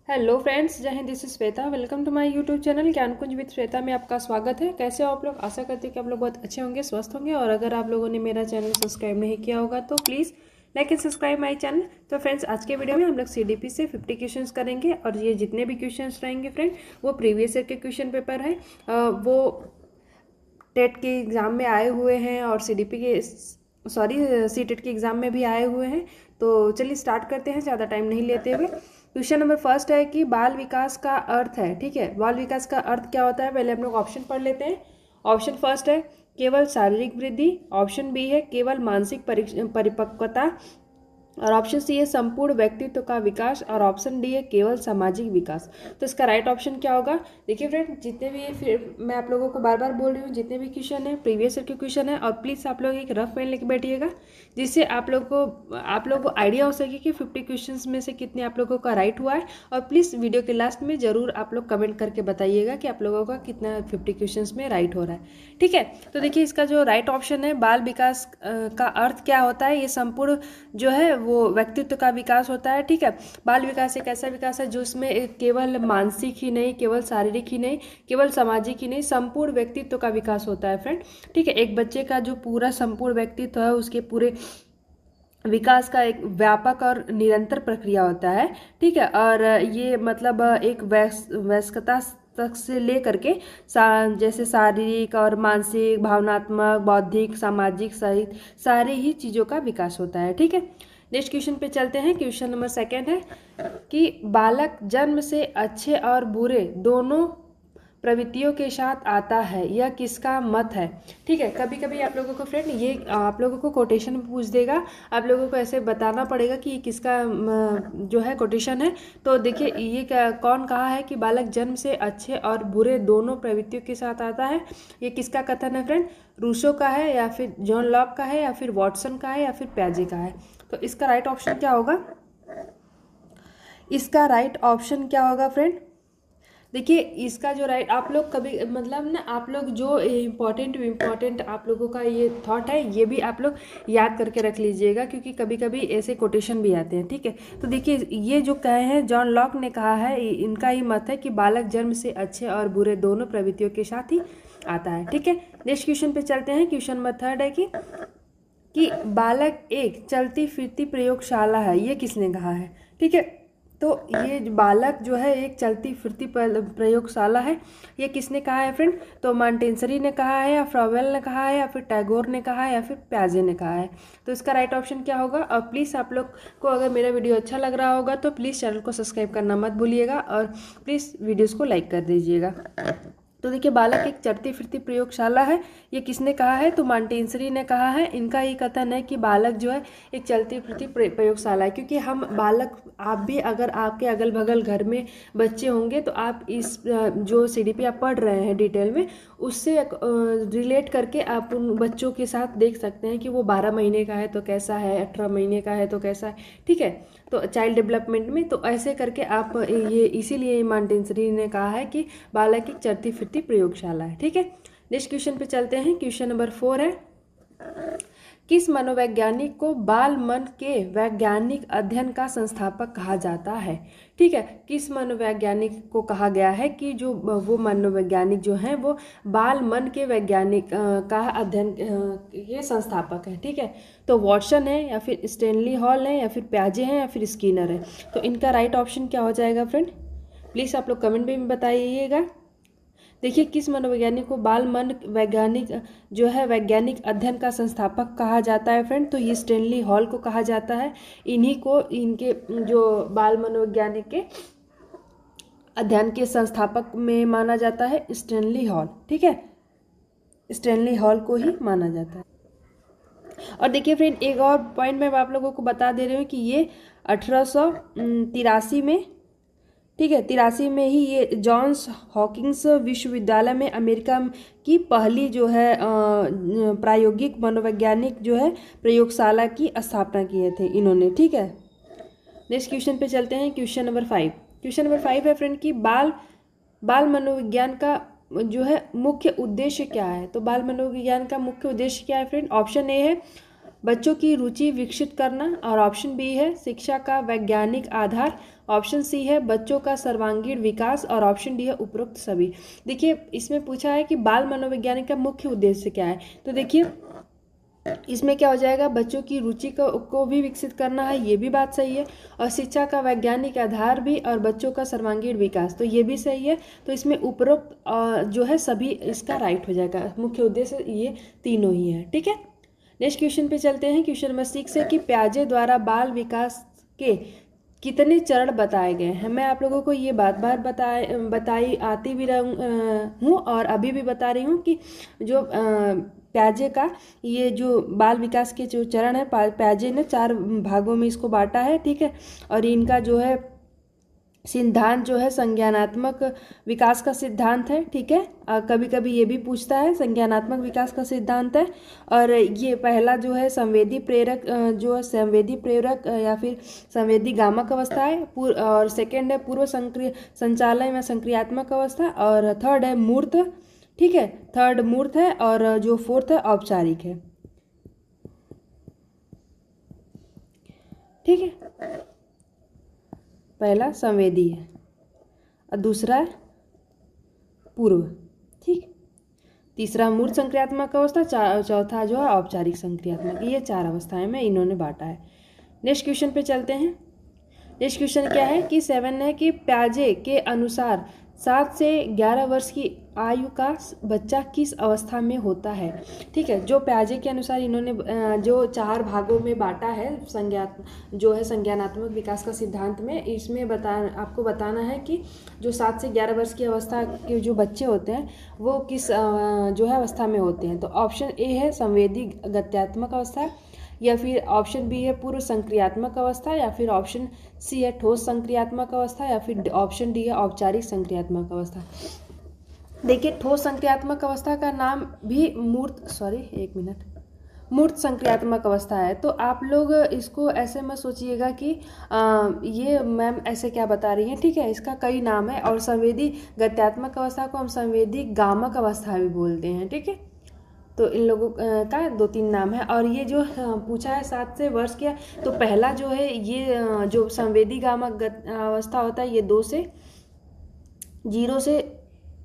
Hello friends, Jai Hind. This is Shweta. Welcome to my YouTube channel Gyankunj with Shweta में आपका स्वागत है। कैसे हो आप लोग? आशा करती हूँ कि आप लोग बहुत अच्छे होंगे, स्वस्थ होंगे। और अगर आप लोगों ने मेरा चैनल सब्सक्राइब नहीं किया होगा तो please like and subscribe my channel. तो फ्रेंड्स, आज के वीडियो में हम लोग सीडीपी से 50 क्वेश्चंस करेंगे और ये जितने भी क्वेश्चंस रहेंगे फ्रेंड वो प्रीवियस ईयर के क्वेश्चन पेपर है। वो टेट के एग्ज़ाम में आए हुए हैं और सीडीपी के सीटेट के एग्ज़ाम में भी आए हुए हैं। तो चलिए स्टार्ट करते हैं, ज़्यादा टाइम नहीं लेते हुए। क्वेश्चन नंबर फर्स्ट है कि बाल विकास का अर्थ है। ठीक है, बाल विकास का अर्थ क्या होता है, पहले हम लोग ऑप्शन पढ़ लेते हैं। ऑप्शन फर्स्ट है केवल शारीरिक वृद्धि। ऑप्शन बी है केवल मानसिक परिपक्वता। और ऑप्शन सी है संपूर्ण व्यक्तित्व का विकास। और ऑप्शन डी है केवल सामाजिक विकास। तो इसका राइट ऑप्शन क्या होगा? देखिए फ्रेंड, जितने भी फिर मैं आप लोगों को बार बार बोल रही हूँ, जितने भी क्वेश्चन है प्रीवियस ईयर के क्वेश्चन है। और प्लीज़ आप लोग एक रफ पेन लेके बैठिएगा, जिससे आप लोग को आइडिया हो सके कि 50 क्वेश्चन में से कितने आप लोगों का राइट हुआ है। और प्लीज़ वीडियो के लास्ट में ज़रूर आप लोग कमेंट करके बताइएगा कि आप लोगों का कितना 50 क्वेश्चन में राइट हो रहा है। ठीक है, तो देखिए इसका जो राइट ऑप्शन है, बाल विकास का अर्थ क्या होता है, ये संपूर्ण जो है वो व्यक्तित्व का विकास होता है। ठीक है, बाल विकास एक ऐसा विकास है जो इसमें केवल मानसिक ही नहीं, केवल शारीरिक ही नहीं, केवल सामाजिक ही नहीं, संपूर्ण व्यक्तित्व का विकास होता है फ्रेंड। ठीक है, एक बच्चे का जो पूरा संपूर्ण व्यक्तित्व है उसके पूरे विकास का एक व्यापक और निरंतर प्रक्रिया होता है। ठीक है, और ये मतलब एक वयस्कता तक से ले करके जैसे शारीरिक और मानसिक, भावनात्मक, बौद्धिक, सामाजिक सहित सारे ही चीज़ों का विकास होता है। ठीक है, नेक्स्ट क्वेश्चन पे चलते हैं। क्वेश्चन नंबर सेकेंड है कि बालक जन्म से अच्छे और बुरे दोनों प्रवृत्तियों के साथ आता है, यह किसका मत है? ठीक है, कभी कभी आप लोगों को फ्रेंड ये आप लोगों को कोटेशन में पूछ देगा, आप लोगों को ऐसे बताना पड़ेगा कि ये किसका जो है कोटेशन है। तो देखिए ये कौन कहा है कि बालक जन्म से अच्छे और बुरे दोनों प्रवृत्तियों के साथ आता है, ये किसका कथन है फ्रेंड? रूसो का है, या फिर जॉन लॉक का है, या फिर वॉटसन का है, या फिर प्याजे का है? तो इसका राइट ऑप्शन क्या होगा? इसका राइट ऑप्शन क्या होगा फ्रेंड? देखिए इसका जो राइट, आप लोग कभी मतलब ना, आप लोग जो इम्पॉर्टेंट आप लोगों का ये थॉट है, ये भी आप लोग याद करके रख लीजिएगा, क्योंकि कभी कभी ऐसे कोटेशन भी आते हैं। ठीक है, तो देखिए ये जो कहे हैं जॉन लॉक ने कहा है, इनका ही मत है कि बालक जन्म से अच्छे और बुरे दोनों प्रवृत्तियों के साथ ही आता है। ठीक है, नेक्स्ट क्वेश्चन पे चलते हैं। क्वेश्चन नंबर थर्ड है कि बालक एक चलती फिरती प्रयोगशाला है, ये किसने कहा है? ठीक है, तो ये बालक जो है एक चलती फिरती प्रयोगशाला है, ये किसने कहा है फ्रेंड? तो मॉन्टेसरी ने कहा है, या फ्रॉवेल ने कहा है, या फिर टैगोर ने कहा है, या फिर प्याजे ने कहा है? तो इसका राइट ऑप्शन क्या होगा? और प्लीज़ आप लोग को अगर मेरा वीडियो अच्छा लग रहा होगा तो प्लीज़ चैनल को सब्सक्राइब करना मत भूलिएगा, और प्लीज़ वीडियोज़ को लाइक कर दीजिएगा। तो देखिए बालक एक चलती फिरती प्रयोगशाला है, ये किसने कहा है? तो मॉन्टेसरी ने कहा है। इनका ही कथन है कि बालक जो है एक चलती फिरती प्रयोगशाला है, क्योंकि हम बालक, आप भी अगर आपके अगल बगल घर में बच्चे होंगे तो आप इस जो सीडीपी आप पढ़ रहे हैं डिटेल में, उससे रिलेट करके आप उन बच्चों के साथ देख सकते हैं कि वो 12 महीने का है तो कैसा है, 18 महीने का है तो कैसा है। ठीक है, तो चाइल्ड डेवलपमेंट में तो ऐसे करके आप ये इसीलिए मॉन्टेसरी ने कहा है कि बालक एक चलती फिरती प्रयोगशाला है। ठीक है, नेक्स्ट क्वेश्चन पे चलते हैं। क्वेश्चन नंबर 4 है, किस मनोवैज्ञानिक को बाल मन के वैज्ञानिक अध्ययन का संस्थापक कहा जाता है? ठीक है, किस मनोवैज्ञानिक को कहा गया है कि जो वो मनोवैज्ञानिक जो हैं वो बाल मन के वैज्ञानिक का अध्ययन के संस्थापक है? ठीक है, तो वॉटसन है, या फिर स्टैनली हॉल है, या फिर प्याजे हैं, या फिर स्किनर है? तो इनका राइट ऑप्शन क्या हो जाएगा फ्रेंड? प्लीज़ आप लोग कमेंट में बताइएगा। देखिए किस मनोवैज्ञानिक को बाल मन वैज्ञानिक जो है वैज्ञानिक अध्ययन का संस्थापक कहा जाता है फ्रेंड? तो ये स्टैनली हॉल को कहा जाता है। इन्हीं को इनके जो बाल मनोवैज्ञानिक के अध्ययन के संस्थापक में माना जाता है स्टैनली हॉल। ठीक है, स्टैनली हॉल को ही माना जाता है। और देखिए फ्रेंड, एक और पॉइंट मैं आप लोगों को बता दे रही हूँ कि ये 1883 में, ठीक है, 83 में ही ये जॉन्स हॉकिंस विश्वविद्यालय में अमेरिका की पहली जो है प्रायोगिक मनोवैज्ञानिक जो है प्रयोगशाला की स्थापना किए थे इन्होंने। ठीक है, नेक्स्ट क्वेश्चन पे चलते हैं। Question number 5। क्वेश्चन नंबर 5 है फ्रेंड कि बाल मनोविज्ञान का जो है मुख्य उद्देश्य क्या है? तो बाल मनोविज्ञान का मुख्य उद्देश्य क्या है फ्रेंड? ऑप्शन ए है बच्चों की रुचि विकसित करना, और ऑप्शन बी है शिक्षा का वैज्ञानिक आधार, ऑप्शन सी है बच्चों का सर्वांगीण विकास, और ऑप्शन डी है उपरोक्त सभी। देखिए इसमें पूछा है कि बाल मनोवैज्ञानिक का मुख्य उद्देश्य क्या है, तो देखिए इसमें क्या हो जाएगा, बच्चों की रुचि को भी विकसित करना है, ये भी बात सही है, और शिक्षा का वैज्ञानिक आधार भी, और बच्चों का सर्वांगीण विकास, तो ये भी सही है। तो इसमें उपरोक्त जो है सभी इसका राइट हो जाएगा, मुख्य उद्देश्य ये तीनों ही है। ठीक है, नेक्स्ट क्वेश्चन पे चलते हैं। क्वेश्चन नंबर 6 है कि प्याजे द्वारा बाल विकास के कितने चरण बताए गए हैं। मैं आप लोगों को ये बात बार बताई आती भी हूँ और अभी भी बता रही हूँ कि जो प्याजे का ये जो बाल विकास के जो चरण है, प्याजे ने 4 भागों में इसको बांटा है। ठीक है, और इनका जो है सिद्धांत जो है संज्ञानात्मक विकास का सिद्धांत है। ठीक है, कभी कभी ये भी पूछता है संज्ञानात्मक विकास का सिद्धांत है। और ये पहला जो है संवेदी प्रेरक जो है संवेदी प्रेरक या फिर संवेदी गामक अवस्था है, और सेकंड है पूर्व संचालन में संक्रियात्मक अवस्था, और थर्ड है मूर्त। ठीक है, थर्ड मूर्त है, और जो फोर्थ है औपचारिक है। ठीक है, पहला संवेदी है और दूसरा है पूर्व। ठीक, तीसरा मूर्त संक्रियात्मक अवस्था, चौथा जो है औपचारिक संक्रियात्मक। ये 4 अवस्थाएं में इन्होंने बांटा है। नेक्स्ट क्वेश्चन पे चलते हैं। नेक्स्ट क्वेश्चन क्या है कि 7 है कि प्याजे के अनुसार 7 से 11 वर्ष की आयु का बच्चा किस अवस्था में होता है। ठीक है, जो प्याजे के अनुसार इन्होंने जो 4 भागों में बांटा है जो है संज्ञानात्मक विकास का सिद्धांत में, इसमें आपको बताना है कि जो 7 से 11 वर्ष की अवस्था के जो बच्चे होते हैं वो किस जो है अवस्था में होते हैं। तो ऑप्शन ए है संवेदी गत्यात्मक अवस्था, या फिर ऑप्शन बी है पूर्व संक्रियात्मक अवस्था, या फिर ऑप्शन सी है ठोस संक्रियात्मक अवस्था, या फिर ऑप्शन डी है औपचारिक संक्रियात्मक अवस्था। देखिए ठोस संक्रियात्मक अवस्था का नाम भी मूर्त संक्रियात्मक अवस्था है। तो आप लोग इसको ऐसे मत सोचिएगा कि ये मैम ऐसे क्या बता रही हैं। ठीक है, इसका कई नाम है, और संवेदी गत्यात्मक अवस्था को हम संवेदी गामक अवस्था भी बोलते हैं। ठीक है, तो इन लोगों का 2-3 नाम है। और ये जो पूछा है 7 से वर्ष के, तो पहला जो है ये जो संवेदी गामक अवस्था होता है ये 0 से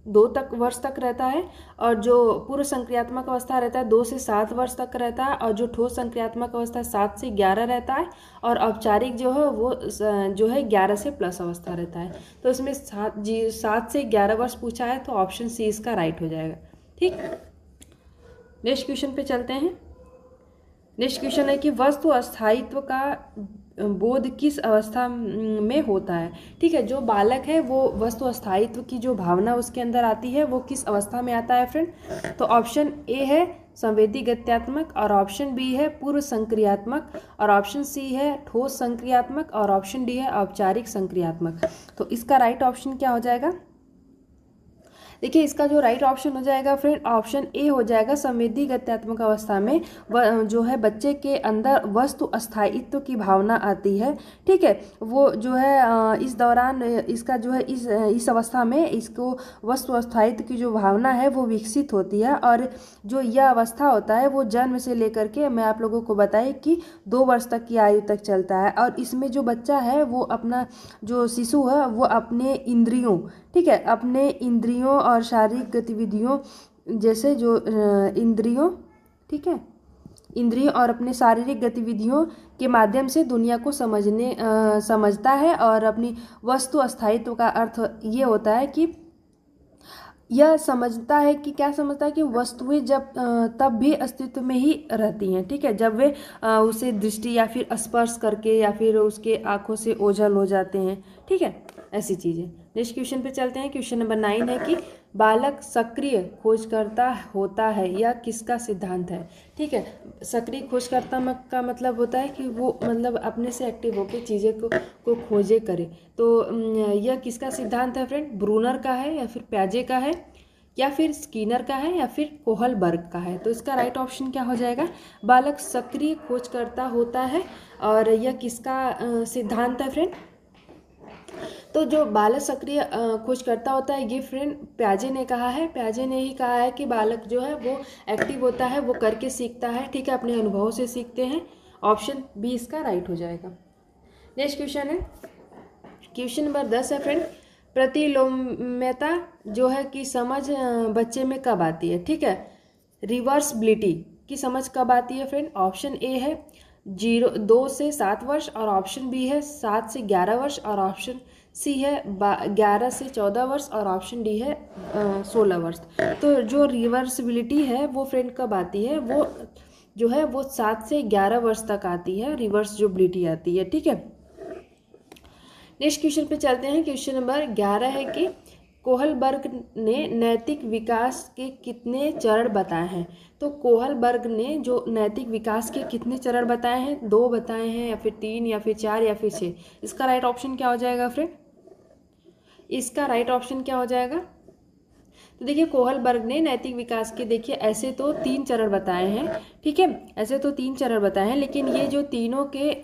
2 तक वर्ष तक रहता है, और जो पूर्व संक्रियात्मक अवस्था रहता है 2 से 7 वर्ष तक रहता है, और जो ठोस संक्रियात्मक अवस्था 7 से 11 रहता है, और औपचारिक जो है वो जो है 11 से प्लस अवस्था रहता है। तो इसमें 7 से 11 वर्ष पूछा है, तो ऑप्शन सी इसका राइट हो जाएगा। ठीक, नेक्स्ट क्वेश्चन पे चलते हैं। नेक्स्ट क्वेश्चन है कि वस्तु अस्थायित्व का बोध किस अवस्था में होता है। ठीक है, जो बालक है वो वस्तु अस्थायित्व की जो भावना उसके अंदर आती है वो किस अवस्था में आता है फ्रेंड। तो ऑप्शन ए है संवेदी गत्यात्मक, और ऑप्शन बी है पूर्व संक्रियात्मक, और ऑप्शन सी है ठोस संक्रियात्मक, और ऑप्शन डी है औपचारिक संक्रियात्मक। तो इसका राइट ऑप्शन क्या हो जाएगा। देखिए इसका जो राइट ऑप्शन हो जाएगा फ्रेंड, ऑप्शन ए हो जाएगा। संवेदी गत्यात्मक अवस्था में जो है बच्चे के अंदर वस्तु अस्थायित्व की भावना आती है। ठीक है, वो जो है इस दौरान इसका जो है इस अवस्था में इसको वस्तु अस्थायित्व की जो भावना है वो विकसित होती है। और जो यह अवस्था होता है वो जन्म से लेकर के मैं आप लोगों को बताई कि 2 वर्ष तक की आयु तक चलता है। और इसमें जो बच्चा है वो अपना जो शिशु है वो अपने इंद्रियों, ठीक है, अपने इंद्रियों और शारीरिक गतिविधियों जैसे जो इंद्रियों, ठीक है, इंद्रियों और अपने शारीरिक गतिविधियों के माध्यम से दुनिया को समझता है। और अपनी वस्तु अस्थायित्व का अर्थ ये होता है कि यह समझता है कि क्या समझता है कि वस्तुएं जब तब भी अस्तित्व में ही रहती हैं। ठीक है, जब वे उसे दृष्टि या फिर स्पर्श करके या फिर उसके आंखों से ओझल हो जाते हैं। ठीक है, ऐसी चीज़ें। नेक्स्ट क्वेश्चन पे चलते हैं। क्वेश्चन नंबर 9 है कि बालक सक्रिय खोजकर्ता होता है, यह किसका सिद्धांत है। ठीक है, सक्रिय खोजकर्ता का मतलब होता है कि वो मतलब अपने से एक्टिव होकर चीज़ें को खोजे करे। तो यह किसका सिद्धांत है फ्रेंड, ब्रूनर का है या फिर प्याजे का है या फिर स्किनर का है या फिर कोहलबर्ग का है। तो इसका राइट ऑप्शन क्या हो जाएगा, बालक सक्रिय खोजकर्ता होता है। और यह किसका सिद्धांत है फ्रेंड, तो जो बालक सक्रिय खोज करता होता है, ये फ्रेंड प्याजे ने कहा है। प्याजे ने ही कहा है कि बालक जो है वो एक्टिव होता है, वो करके सीखता है, ठीक है, अपने अनुभवों से सीखते हैं। ऑप्शन बी इसका राइट हो जाएगा। नेक्स्ट क्वेश्चन है, क्वेश्चन नंबर 10 है फ्रेंड, प्रतिलोम्यता जो है की समझ बच्चे में कब आती है, ठीक है। रिवर्सबिलिटी की समझ कब आती है फ्रेंड? ऑप्शन ए है 2 से 7 वर्ष, और ऑप्शन बी है 7 से 11 वर्ष, और ऑप्शन सी है 11 से 14 वर्ष, और ऑप्शन डी है 16 वर्ष। तो जो रिवर्सिबिलिटी है वो फ्रेंड कब आती है? वो जो है वो 7 से 11 वर्ष तक आती है, रिवर्स जो बिलिटी आती है, ठीक है। नेक्स्ट क्वेश्चन पे चलते हैं। क्वेश्चन नंबर 11 है कि कोहलबर्ग ने नैतिक विकास के कितने चरण बताए हैं? तो कोहलबर्ग ने जो नैतिक विकास के कितने चरण बताए हैं? 2 बताए हैं, या फिर 3, या फिर 4, या फिर 6? इसका राइट ऑप्शन क्या हो जाएगा फ्रेंड? इसका राइट ऑप्शन क्या हो जाएगा? तो देखिए कोहलबर्ग ने नैतिक विकास के, देखिए ऐसे तो 3 चरण बताए हैं, ठीक है, ऐसे तो 3 चरण बताए हैं, लेकिन ये जो तीनों के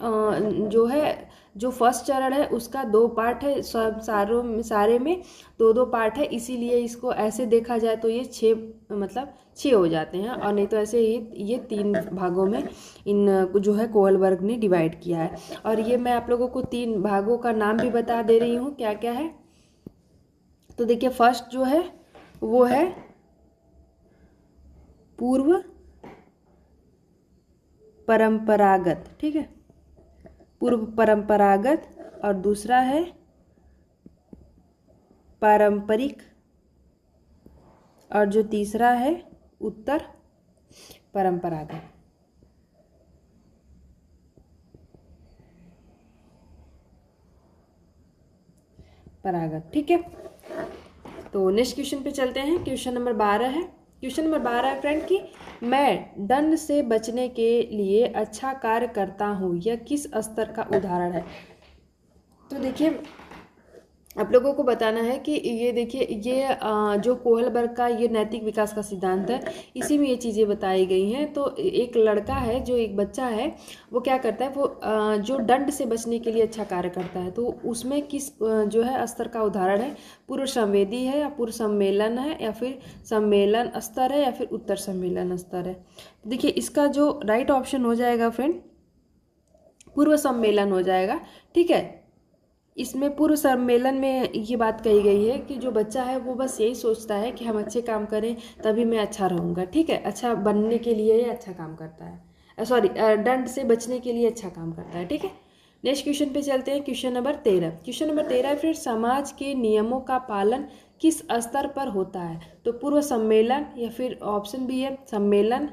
जो है, जो फर्स्ट चरण है उसका 2 पार्ट है, सब सारे में 2-2 पार्ट है, इसीलिए इसको ऐसे देखा जाए तो ये 6 मतलब 6 हो जाते हैं, और नहीं तो ऐसे ये 3 भागों में इन जो है कोहलबर्ग ने डिवाइड किया है। और ये मैं आप लोगों को 3 भागों का नाम भी बता दे रही हूँ क्या क्या है। तो देखिए फर्स्ट जो है वो है पूर्व परंपरागत, ठीक है, पूर्व परंपरागत, और दूसरा है पारंपरिक, और जो तीसरा है उत्तर परंपरागत। ठीक है। तो नेक्स्ट क्वेश्चन पे चलते हैं। क्वेश्चन नंबर 12 है। क्वेश्चन नंबर 12 है फ्रेंड कि मैं दंड से बचने के लिए अच्छा कार्य करता हूँ, यह किस स्तर का उदाहरण है? तो देखिए आप लोगों को बताना है कि ये देखिए ये जो कोहलबर्ग का ये नैतिक विकास का सिद्धांत है, इसी में ये चीज़ें बताई गई हैं। तो एक लड़का है, जो एक बच्चा है, वो क्या करता है, वो जो दंड से बचने के लिए अच्छा कार्य करता है, तो उसमें किस जो है स्तर का उदाहरण है? पूर्व संवेदी है, या पूर्व सम्मेलन है, या फिर सम्मेलन स्तर है, या फिर उत्तर सम्मेलन स्तर है? देखिए इसका जो राइट ऑप्शन हो जाएगा फ्रेंड पूर्व सम्मेलन हो जाएगा, ठीक है। इसमें पूर्व सम्मेलन में ये बात कही गई है कि जो बच्चा है वो बस यही सोचता है कि हम अच्छे काम करें तभी मैं अच्छा रहूँगा, ठीक है, अच्छा बनने के लिए ये अच्छा काम करता है, सॉरी दंड से बचने के लिए अच्छा काम करता है, ठीक है। नेक्स्ट क्वेश्चन पे चलते हैं। Question number 13। क्वेश्चन नंबर 13 फिर समाज के नियमों का पालन किस स्तर पर होता है? तो पूर्व सम्मेलन, या फिर ऑप्शन बी है सम्मेलन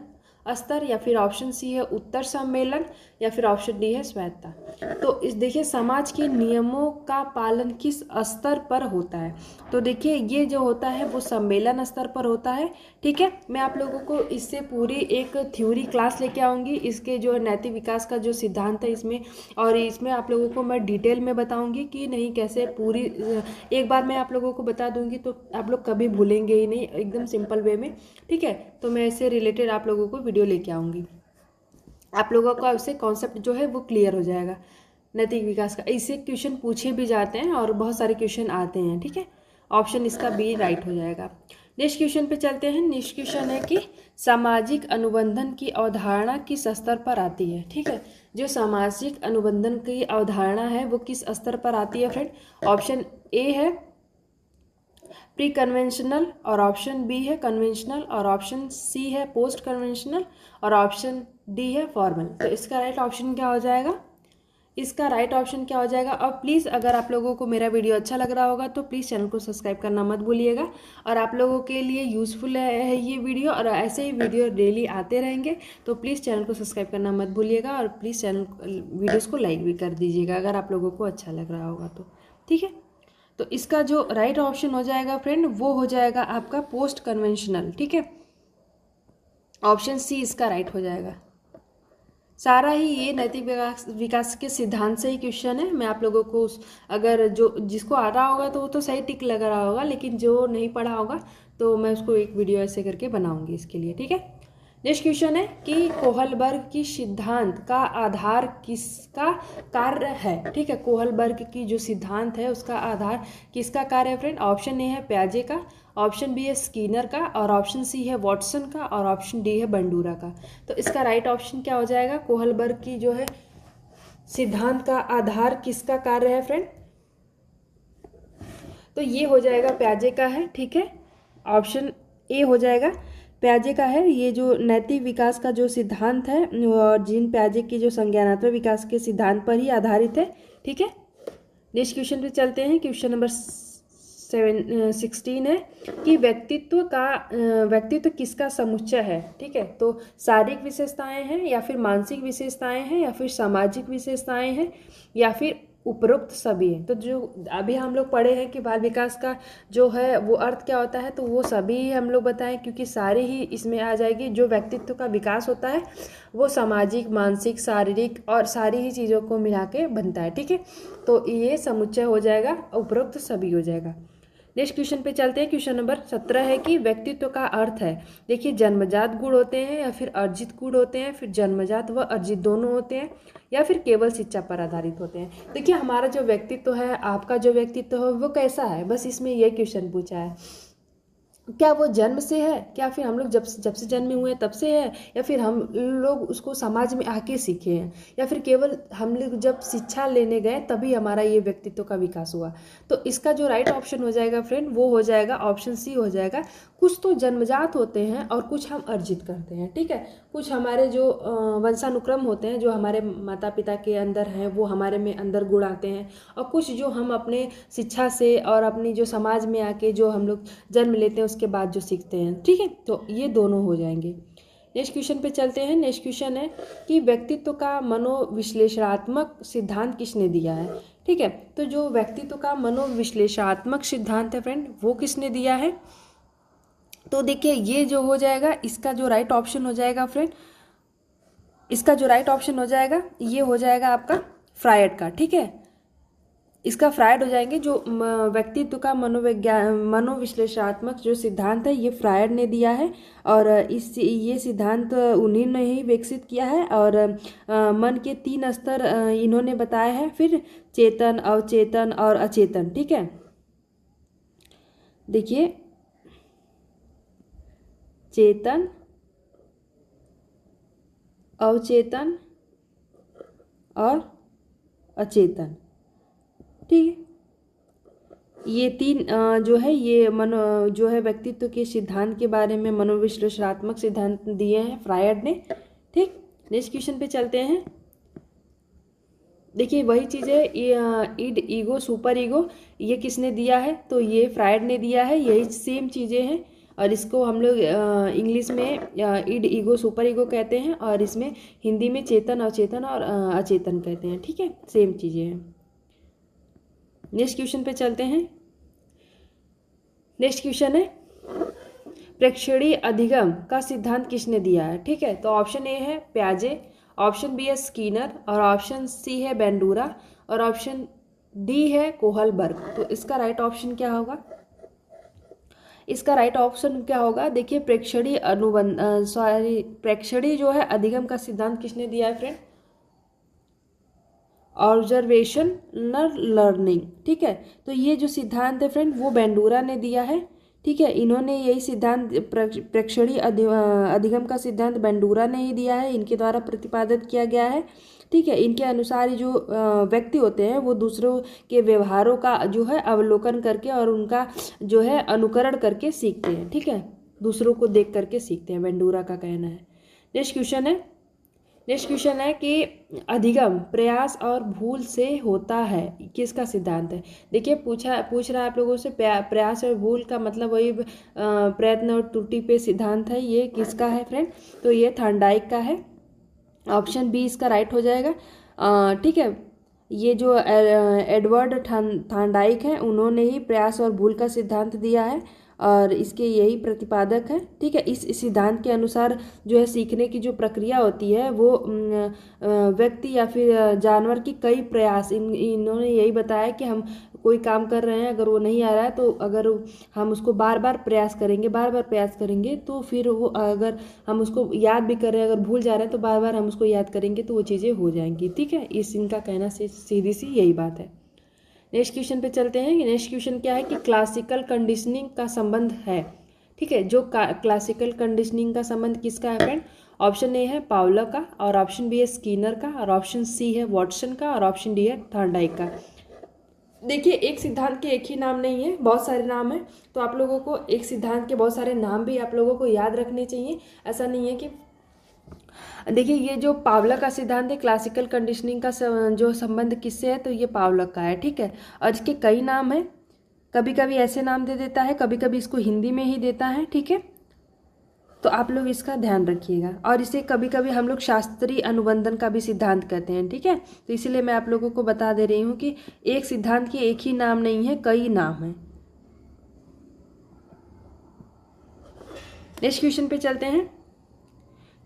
स्तर, या फिर ऑप्शन सी है उत्तर सम्मेलन, या फिर ऑप्शन डी है स्वायत्तता। तो इस देखिए समाज के नियमों का पालन किस स्तर पर होता है? तो देखिए ये जो होता है वो सम्मेलन स्तर पर होता है, ठीक है। मैं आप लोगों को इससे पूरी एक थ्योरी क्लास लेके आऊँगी, इसके जो नैतिक विकास का जो सिद्धांत है इसमें, और इसमें आप लोगों को मैं डिटेल में बताऊँगी कि नहीं कैसे पूरी, एक बार मैं आप लोगों को बता दूँगी तो आप लोग कभी भूलेंगे ही नहीं, एकदम सिंपल वे में, ठीक है। तो मैं इससे रिलेटेड आप लोगों को वीडियो लेके आऊँगी, आप लोगों का उससे कॉन्सेप्ट जो है वो क्लियर हो जाएगा नैतिक विकास का। इससे क्वेश्चन पूछे भी जाते हैं और बहुत सारे क्वेश्चन आते हैं, ठीक है। ऑप्शन इसका बी राइट हो जाएगा। नेक्स्ट क्वेश्चन पे चलते हैं। नेक्स्ट क्वेश्चन है कि सामाजिक अनुबंधन की अवधारणा किस स्तर पर आती है? ठीक है, जो सामाजिक अनुबंधन की अवधारणा है वो किस स्तर पर आती है फ्रेंड? ऑप्शन ए है प्री कन्वेंशनल, और ऑप्शन बी है कन्वेंशनल, और ऑप्शन सी है पोस्ट कन्वेंशनल, और ऑप्शन डी है फॉर्मल। तो इसका राइट ऑप्शन क्या हो जाएगा? इसका राइट ऑप्शन क्या हो जाएगा? और प्लीज़ अगर आप लोगों को मेरा वीडियो अच्छा लग रहा होगा तो प्लीज़ चैनल को सब्सक्राइब करना मत भूलिएगा। और आप लोगों के लिए यूज़फुल है ये वीडियो, और ऐसे ही वीडियो डेली आते रहेंगे, तो प्लीज़ चैनल को सब्सक्राइब करना मत भूलिएगा, और प्लीज़ चैनल वीडियोज़ को लाइक भी कर दीजिएगा अगर आप लोगों को अच्छा लग रहा होगा तो, ठीक है। तो इसका जो राइट ऑप्शन हो जाएगा फ्रेंड वो हो जाएगा आपका पोस्ट कन्वेंशनल, ठीक है। ऑप्शन सी इसका राइट हो जाएगा। सारा ही ये नैतिक विकास के सिद्धांत से ही क्वेश्चन है। मैं आप लोगों को अगर जो जिसको आ रहा होगा तो वो तो सही टिक लग रहा होगा, लेकिन जो नहीं पढ़ा होगा तो मैं उसको एक वीडियो ऐसे करके बनाऊंगी इसके लिए, ठीक है। नेक्स्ट क्वेश्चन है कि कोहलबर्ग की सिद्धांत का आधार किसका कार्य है। ठीक है, कोहलबर्ग की जो सिद्धांत है उसका आधार किसका कार्य है फ्रेंड। ऑप्शन ए है प्याजे का, ऑप्शन बी है स्कीनर का, और ऑप्शन सी है वॉटसन का, और ऑप्शन डी है बंडूरा का। तो इसका राइट ऑप्शन क्या हो जाएगा, कोहलबर्ग की जो है सिद्धांत का आधार किसका कार्य है फ्रेंड। तो ये हो जाएगा प्याजे का है। ठीक है, ऑप्शन ए हो जाएगा प्याजे का है। ये जो नैतिक विकास का जो सिद्धांत है और जीन प्याजे की जो संज्ञानात्मक विकास के सिद्धांत पर ही आधारित है। ठीक है, नेक्स्ट क्वेश्चन पे चलते हैं। क्वेश्चन नंबर 16 है कि व्यक्तित्व किसका समुच्चय है। ठीक है, तो शारीरिक विशेषताएं हैं या फिर मानसिक विशेषताएं हैं या फिर सामाजिक विशेषताएं हैं या फिर उपरोक्त सभी है। तो जो अभी हम लोग पढ़े हैं कि बाल विकास का जो है वो अर्थ क्या होता है, तो वो सभी हम लोग बताएं, क्योंकि सारे ही इसमें आ जाएगी। जो व्यक्तित्व का विकास होता है वो सामाजिक, मानसिक, शारीरिक और सारी ही चीज़ों को मिला के बनता है। ठीक है, तो ये समुच्चय हो जाएगा, उपरोक्त सभी हो जाएगा। नेक्स्ट क्वेश्चन पे चलते हैं। क्वेश्चन नंबर 17 है कि व्यक्तित्व का अर्थ है। देखिए, जन्मजात गुण होते हैं या फिर अर्जित गुण होते हैं, फिर जन्मजात व अर्जित दोनों होते हैं, या फिर केवल शिक्षा पर आधारित होते हैं। देखिए, हमारा जो व्यक्तित्व है, आपका जो व्यक्तित्व है वो कैसा है, बस इसमें यह क्वेश्चन पूछा है। क्या वो जन्म से है, क्या फिर हम लोग जब से जन्मे हुए तब से है, या फिर हम लोग उसको समाज में आके सीखे हैं, या फिर केवल हम लोग जब शिक्षा लेने गए तभी हमारा ये व्यक्तित्व का विकास हुआ। तो इसका जो राइट ऑप्शन हो जाएगा फ्रेंड वो हो जाएगा ऑप्शन सी हो जाएगा। कुछ तो जन्मजात होते हैं और कुछ हम अर्जित करते हैं। ठीक है, कुछ हमारे जो वंशानुक्रम होते हैं, जो हमारे माता पिता के अंदर हैं, वो हमारे में अंदर गुण आते हैं, और कुछ जो हम अपने शिक्षा से और अपनी जो समाज में आके जो हम लोग जन्म लेते हैं उसके बाद जो सीखते हैं। ठीक है, तो ये दोनों हो जाएंगे। नेक्स्ट क्वेश्चन पे चलते हैं। नेक्स्ट क्वेश्चन है कि व्यक्तित्व का मनोविश्लेषणात्मक सिद्धांत किसने दिया है। ठीक है, तो जो व्यक्तित्व का मनोविश्लेषणात्मक सिद्धांत है फ्रेंड वो किसने दिया है। तो देखिए, ये जो हो जाएगा, इसका जो राइट ऑप्शन हो जाएगा फ्रेंड, इसका जो राइट ऑप्शन हो जाएगा ये हो जाएगा आपका फ्रायड का। ठीक है, इसका फ्रायड हो जाएंगे। जो व्यक्तित्व का मनोविश्लेषणात्मक जो सिद्धांत है ये फ्रायड ने दिया है, और ये सिद्धांत उन्हीं ने ही विकसित किया है। और मन के 3 स्तर इन्होंने बताया है, फिर चेतन, अवचेतन और अचेतन। ठीक है, देखिए, चेतन, अवचेतन और अचेतन। ठीक है, ये 3 जो है ये जो है व्यक्तित्व के सिद्धांत के बारे में मनोविश्लेषणात्मक सिद्धांत दिए हैं फ्रायड ने। ठीक, नेक्स्ट क्वेश्चन पे चलते हैं। देखिए, वही चीज़ है, ईड, ईगो, सुपर ईगो, ये किसने दिया है, तो ये फ्रायड ने दिया है। यही सेम चीज़ें हैं, और इसको हम लोग इंग्लिश में ईड, ईगो, सुपर ईगो कहते हैं, और इसमें हिंदी में चेतन, अवचेतन और अचेतन कहते हैं। ठीक है, सेम चीज़ें हैं। नेक्स्ट क्वेश्चन पे चलते हैं। नेक्स्ट क्वेश्चन है प्रेक्षणीय अधिगम का सिद्धांत किसने दिया है। ठीक है, तो ऑप्शन ए है प्याजे, ऑप्शन बी है स्कीनर, और ऑप्शन सी है बेंडूरा, और ऑप्शन डी है कोहलबर्ग। तो इसका राइट ऑप्शन क्या होगा, इसका राइट ऑप्शन क्या होगा। देखिए, प्रेक्षणीय जो है अधिगम का सिद्धांत किसने दिया है फ्रेंड, ऑब्जर्वेशनल लर्निंग। ठीक है, तो ये जो सिद्धांत है फ्रेंड वो बेंडूरा ने दिया है। ठीक है, इन्होंने यही सिद्धांत प्रेक्षणीय अधिगम का सिद्धांत बेंडूरा ने ही दिया है, इनके द्वारा प्रतिपादित किया गया है। ठीक है, इनके अनुसार जो व्यक्ति होते हैं वो दूसरों के व्यवहारों का जो है अवलोकन करके और उनका जो है अनुकरण करके सीखते हैं। ठीक है, दूसरों को देख करके सीखते हैं, बेंडूरा का कहना है। नेक्स्ट क्वेश्चन है कि अधिगम प्रयास और भूल से होता है, किसका सिद्धांत है। देखिए, पूछ रहा है आप लोगों से, प्रयास और भूल का मतलब वही प्रयत्न और त्रुटि पे सिद्धांत है, ये किसका है फ्रेंड, तो ये थॉर्नडाइक का है। ऑप्शन बी इसका राइट हो जाएगा। ठीक है, ये जो एडवर्ड थॉर्नडाइक है उन्होंने ही प्रयास और भूल का सिद्धांत दिया है, और इसके यही प्रतिपादक है। ठीक है, इस सिद्धांत के अनुसार जो है सीखने की जो प्रक्रिया होती है वो व्यक्ति या फिर जानवर की कई प्रयास, इन्होंने यही बताया कि हम कोई काम कर रहे हैं, अगर वो नहीं आ रहा है तो अगर हम उसको बार बार प्रयास करेंगे तो फिर वो, अगर हम उसको याद भी कर रहे हैं, अगर भूल जा रहे हैं तो बार बार हम उसको याद करेंगे तो वो चीज़ें हो जाएंगी। ठीक है, इस इनका कहना सीधी सी यही बात है। नेक्स्ट क्वेश्चन पे चलते हैं। नेक्स्ट क्वेश्चन क्या है कि क्लासिकल कंडीशनिंग का संबंध है। ठीक है, जो क्लासिकल कंडीशनिंग का संबंध किसका है फ्रेंड? ऑप्शन ए है पावलव का, और ऑप्शन बी है स्किनर का, और ऑप्शन सी है वॉटसन का, और ऑप्शन डी है थॉर्नडाइक का। देखिए, एक सिद्धांत के एक ही नाम नहीं है, बहुत सारे नाम हैं, तो आप लोगों को एक सिद्धांत के बहुत सारे नाम भी आप लोगों को याद रखने चाहिए। ऐसा नहीं है कि देखिए, ये जो पावलव का सिद्धांत है, क्लासिकल कंडीशनिंग का जो संबंध किससे है, तो ये पावलव का है। ठीक है, और इसके कई नाम हैं, कभी कभी ऐसे नाम दे देता है, कभी कभी इसको हिंदी में ही देता है। ठीक है, तो आप लोग इसका ध्यान रखिएगा। और इसे कभी कभी हम लोग शास्त्रीय अनुबंधन का भी सिद्धांत कहते हैं। ठीक है, तो इसीलिए मैं आप लोगों को बता दे रही हूँ कि एक सिद्धांत के एक ही नाम नहीं है, कई नाम हैं। नेक्स्ट क्वेश्चन पे चलते हैं।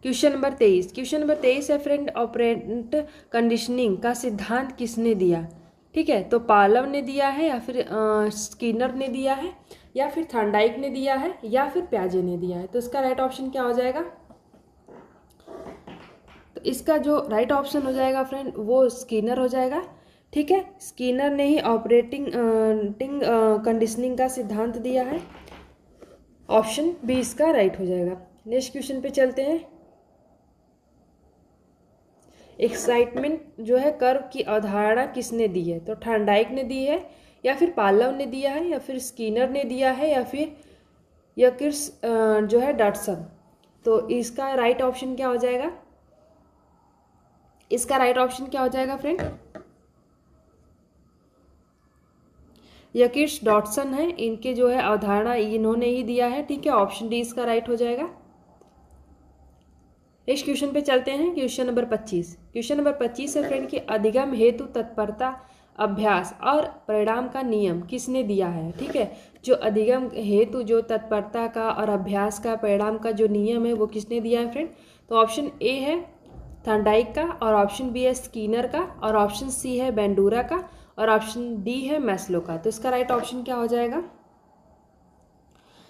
Question number 23। क्वेश्चन नंबर 23 है फ्रेंड, ऑपरेंट कंडीशनिंग का सिद्धांत किसने दिया? ठीक है, तो पावलव ने दिया है, या फिर स्किनर ने दिया है, या फिर थॉर्नडाइक ने दिया है, या फिर प्याजे ने दिया है। तो इसका राइट ऑप्शन क्या हो जाएगा? तो इसका जो राइट ऑप्शन हो जाएगा फ्रेंड वो स्किनर हो जाएगा। ठीक है, स्किनर ने ही ऑपरेटिंग कंडीशनिंग का सिद्धांत दिया है। ऑप्शन बी इसका राइट हो जाएगा। नेक्स्ट क्वेश्चन पे चलते हैं। एक्साइटमेंट जो है कर्व की अवधारणा किसने दी है? तो थॉर्नडाइक ने दी है, या फिर पावलव ने दिया है, या फिर स्किनर ने दिया है, या फिर यकिर्स जो है डॉटसन। तो इसका राइट ऑप्शन क्या हो जाएगा? इसका राइट ऑप्शन क्या हो जाएगा फ्रेंड? यकिर्स डॉटसन है, इनके जो है अवधारणा इन्होंने ही दिया है। ठीक है, ऑप्शन डी इसका राइट हो जाएगा। नेक्स्ट क्वेश्चन पे चलते हैं। Question number 25। क्वेश्चन नंबर 25 है फ्रेंड कि अधिगम हेतु तत्परता अभ्यास और परिणाम का नियम किसने दिया है? ठीक है, जो अधिगम हेतु जो तत्परता का और अभ्यास का परिणाम का जो नियम है वो किसने दिया है फ्रेंड? तो ऑप्शन ए है थॉर्नडाइक का, और ऑप्शन बी है स्किनर का, और ऑप्शन सी है बेंडूरा का, और ऑप्शन डी है मैस्लो का। तो इसका राइट ऑप्शन क्या हो जाएगा?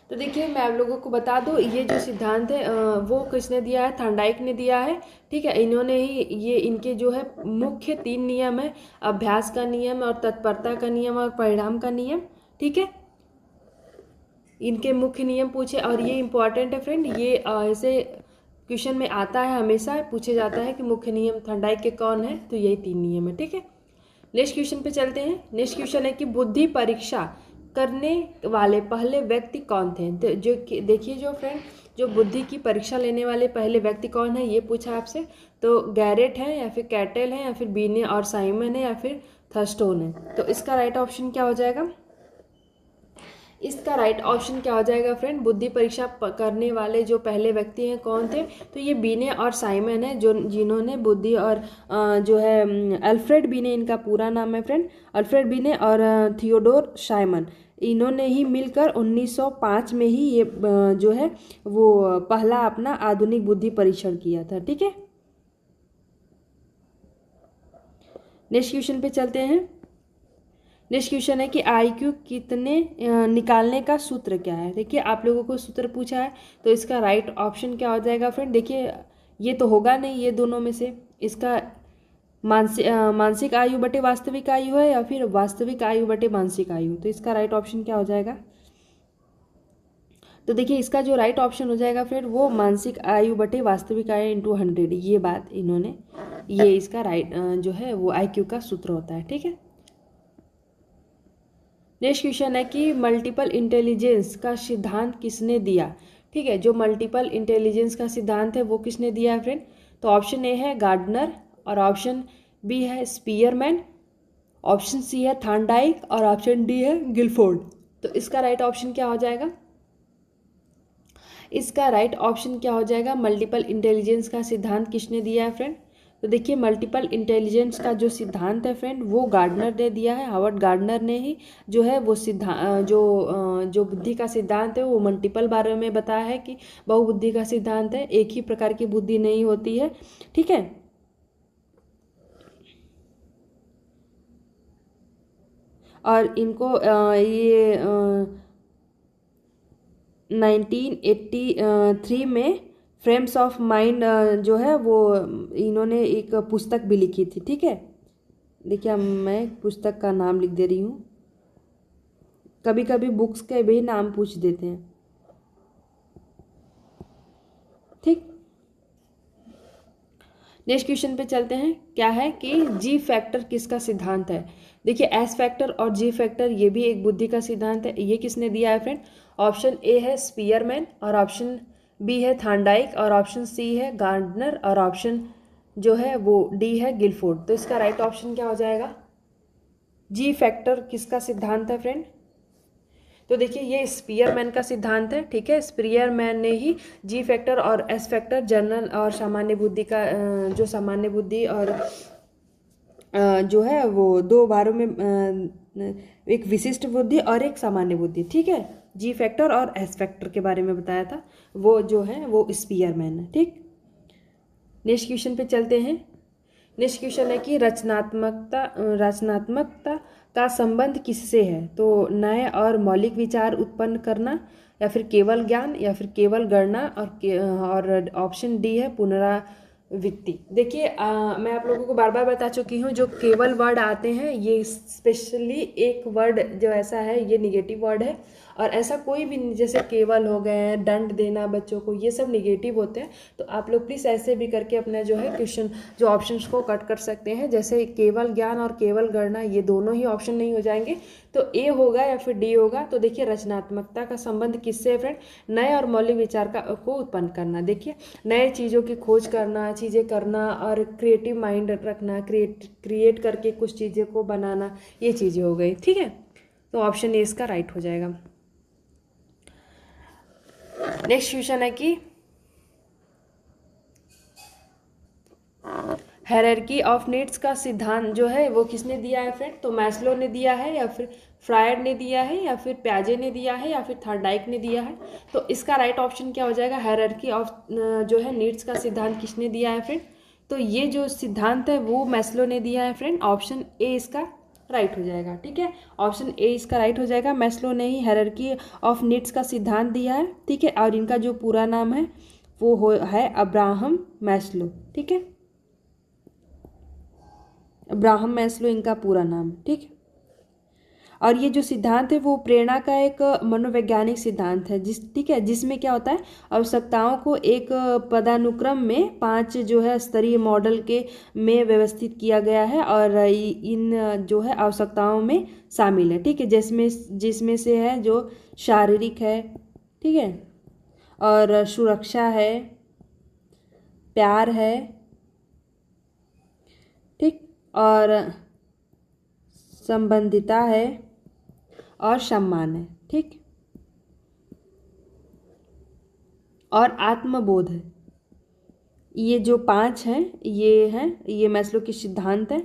तो देखिए, मैं आप लोगों को बता दूं, ये जो सिद्धांत है वो किसने दिया है? थॉर्नडाइक ने दिया है। ठीक है, इन्होंने ही ये इनके जो है मुख्य 3 नियम है, अभ्यास का नियम और तत्परता का नियम और परिणाम का नियम। ठीक है, इनके मुख्य नियम पूछे, और ये इंपॉर्टेंट है फ्रेंड, ये ऐसे क्वेश्चन में आता है, हमेशा पूछे जाता है कि मुख्य नियम थॉर्नडाइक के कौन है, तो यही 3 नियम है। ठीक है, नेक्स्ट क्वेश्चन पे चलते हैं। नेक्स्ट क्वेश्चन है कि बुद्धि परीक्षा करने वाले पहले व्यक्ति कौन थे? तो जो देखिए, जो फ्रेंड जो बुद्धि की परीक्षा लेने वाले पहले व्यक्ति कौन है, ये पूछा आपसे। तो गैरेट है, या फिर कैटल है, या फिर बीने और साइमन है, या फिर थर्स्टोन है। तो इसका राइट ऑप्शन क्या हो जाएगा? इसका राइट ऑप्शन क्या हो जाएगा फ्रेंड? बुद्धि परीक्षा करने वाले जो पहले व्यक्ति हैं कौन थे? तो ये बीने और साइमन है, जो जिन्होंने बुद्धि और जो है अल्फ्रेड बीने, इनका पूरा नाम है फ्रेंड, अल्फ्रेड बीने और थियोडोर साइमन, इन्होंने ही मिलकर 1905 में ही ये जो है वो पहला अपना आधुनिक बुद्धि परीक्षण किया था। ठीक है, नेक्स्ट क्वेश्चन पे चलते हैं। नेक्स्ट क्वेश्चन है कि IQ कितने निकालने का सूत्र क्या है? देखिए, आप लोगों को सूत्र पूछा है, तो इसका राइट ऑप्शन क्या हो जाएगा फ्रेंड? देखिए, ये तो होगा नहीं ये दोनों में से, इसका मानसिक आयु बटे वास्तविक आयु है, या फिर वास्तविक आयु बटे मानसिक आयु। तो इसका राइट ऑप्शन क्या हो जाएगा? तो देखिए, इसका जो राइट ऑप्शन हो जाएगा फ्रेंड वो मानसिक आयु बटे वास्तविक आयु इंटू 100, ये बात इन्होंने, ये इसका राइट जो है वो IQ का सूत्र होता है। ठीक है, नेक्स्ट क्वेश्चन है कि मल्टीपल इंटेलिजेंस का सिद्धांत किसने दिया? ठीक है, जो मल्टीपल इंटेलिजेंस का सिद्धांत है वो किसने दिया है फ्रेंड? तो ऑप्शन ए है गार्डनर, और ऑप्शन बी है स्पीयरमैन, ऑप्शन सी है थॉर्नडाइक, और ऑप्शन डी है गिलफोर्ड। तो इसका राइट ऑप्शन क्या हो जाएगा? इसका राइट ऑप्शन क्या हो जाएगा? मल्टीपल इंटेलिजेंस का सिद्धांत किसने दिया है फ्रेंड? तो देखिए, मल्टीपल इंटेलिजेंस का जो सिद्धांत है फ्रेंड वो गार्डनर ने दिया है, हावर्ड गार्डनर ने ही जो है वो सिद्धांत जो बुद्धि का सिद्धांत है वो मल्टीपल बारे में बताया है कि बहुबुद्धि का सिद्धांत है, एक ही प्रकार की बुद्धि नहीं होती है। ठीक है, और इनको ये 1983 में फ्रेम्स ऑफ माइंड जो है वो इन्होंने एक पुस्तक भी लिखी थी। ठीक है, देखिए मैं पुस्तक का नाम लिख दे रही हूँ, कभी कभी बुक्स के भी नाम पूछ देते हैं। ठीक, नेक्स्ट क्वेश्चन पे चलते हैं। क्या है कि जी फैक्टर किसका सिद्धांत है? देखिए एस फैक्टर और जी फैक्टर ये भी एक बुद्धि का सिद्धांत है। ये किसने दिया है फ्रेंड? ऑप्शन ए है स्पीयरमैन, और ऑप्शन बी है थांडाइक, और ऑप्शन सी है गार्डनर, और ऑप्शन जो है वो डी है गिलफोर्ड। तो इसका राइट ऑप्शन क्या हो जाएगा? जी फैक्टर किसका सिद्धांत है फ्रेंड? तो देखिए ये स्पीयरमैन का सिद्धांत है। ठीक है, स्पीयरमैन ने ही जी फैक्टर और एस फैक्टर, जनरल और सामान्य बुद्धि का जो सामान्य बुद्धि और जो है वो दो बारों में एक विशिष्ट बुद्धि और एक सामान्य बुद्धि, ठीक है, जी फैक्टर और एस फैक्टर के बारे में बताया था, वो जो है वो स्पीयरमैन है। ठीक, नेक्स्ट क्वेश्चन पे चलते हैं। नेक्स्ट क्वेश्चन है कि रचनात्मकता का संबंध किससे है? तो नए और मौलिक विचार उत्पन्न करना, या फिर केवल ज्ञान, या फिर केवल गणना, और ऑप्शन डी है पुनरावृत्ति। देखिए मैं आप लोगों को बार बार बता चुकी हूँ, जो केवल वर्ड आते हैं ये स्पेशली एक वर्ड जो ऐसा है ये निगेटिव वर्ड है, और ऐसा कोई भी जैसे केवल हो गए हैं, दंड देना बच्चों को, ये सब निगेटिव होते हैं। तो आप लोग प्लीज़ ऐसे भी करके अपना जो है क्वेश्चन जो ऑप्शंस को कट कर सकते हैं। जैसे केवल ज्ञान और केवल गणना ये दोनों ही ऑप्शन नहीं हो जाएंगे, तो ए होगा या फिर डी होगा। तो देखिए रचनात्मकता का संबंध किससे है फ्रेंड? नए और मौलिक विचार को उत्पन्न करना। देखिए नए चीज़ों की खोज करना, चीज़ें करना, और क्रिएटिव माइंड रखना, क्रिएट करके कुछ चीज़ें को बनाना, ये चीज़ें हो गई। ठीक है, तो ऑप्शन ए इसका राइट हो जाएगा। नेक्स्ट क्वेश्चन है कि हायरार्की ऑफ नीड्स का सिद्धांत जो है वो किसने दिया है फ्रेंड? तो मैस्लो ने दिया है, या फिर फ्रायड ने दिया है, या फिर प्याजे ने दिया है, या फिर थॉर्नडाइक ने दिया है। तो इसका राइट ऑप्शन क्या हो जाएगा? हायरार्की ऑफ जो है नीड्स का सिद्धांत किसने दिया है फ्रेंड? तो ये जो सिद्धांत है वो मैस्लो ने दिया है फ्रेंड। ऑप्शन ए इसका राइट हो जाएगा। ठीक है, ऑप्शन ए इसका राइट हो जाएगा। मैस्लो ने ही हायरार्की ऑफ नीड्स का सिद्धांत दिया है। ठीक है, और इनका जो पूरा नाम है वो है अब्राहम मैस्लो। ठीक है, अब्राहम मैस्लो इनका पूरा नाम। ठीक है, और ये जो सिद्धांत है वो प्रेरणा का एक मनोवैज्ञानिक सिद्धांत है, ठीक है, जिसमें क्या होता है, आवश्यकताओं को एक पदानुक्रम में 5 जो है स्तरीय मॉडल के में व्यवस्थित किया गया है, और इन जो है आवश्यकताओं में शामिल है। ठीक है, जिसमें से है जो शारीरिक है, ठीक है, और सुरक्षा है, प्यार है, ठीक, और संबंधिता है, और सम्मान है। ठीक, और आत्मबोध है। ये जो 5 हैं ये मैस्लो के सिद्धांत है।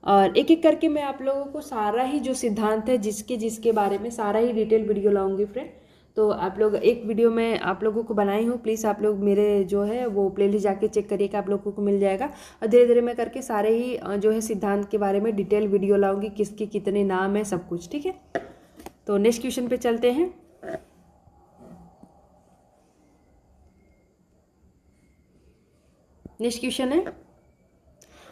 और एक एक करके मैं आप लोगों को सारा ही जो सिद्धांत है जिसके बारे में सारा ही डिटेल वीडियो लाऊंगी फ्रेंड। तो आप लोग एक वीडियो में आप लोगों को बनाई हूँ, प्लीज़ आप लोग मेरे जो है वो प्लेलिस्ट जाके चेक करिए कि आप लोगों को मिल जाएगा। और धीरे धीरे मैं करके सारे ही जो है सिद्धांत के बारे में डिटेल वीडियो लाऊंगी, किसके कितने नाम है सब कुछ। ठीक है, तो नेक्स्ट क्वेश्चन पे चलते हैं। नेक्स्ट क्वेश्चन है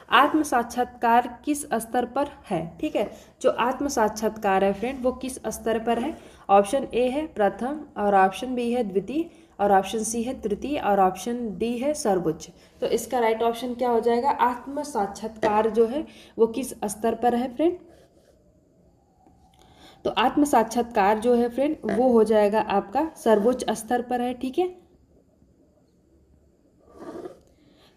आत्म साक्षात्कार किस स्तर पर है? ठीक है, जो आत्म साक्षात्कार है फ्रेंड वो किस स्तर पर है? ऑप्शन ए है प्रथम, और ऑप्शन बी है द्वितीय, और ऑप्शन सी है तृतीय, और ऑप्शन डी है सर्वोच्च। तो इसका राइट ऑप्शन क्या हो जाएगा? आत्म साक्षात्कार जो है वो किस स्तर पर है फ्रेंड? तो आत्म साक्षात्कार जो है फ्रेंड वो हो जाएगा आपका सर्वोच्च स्तर पर है। ठीक है,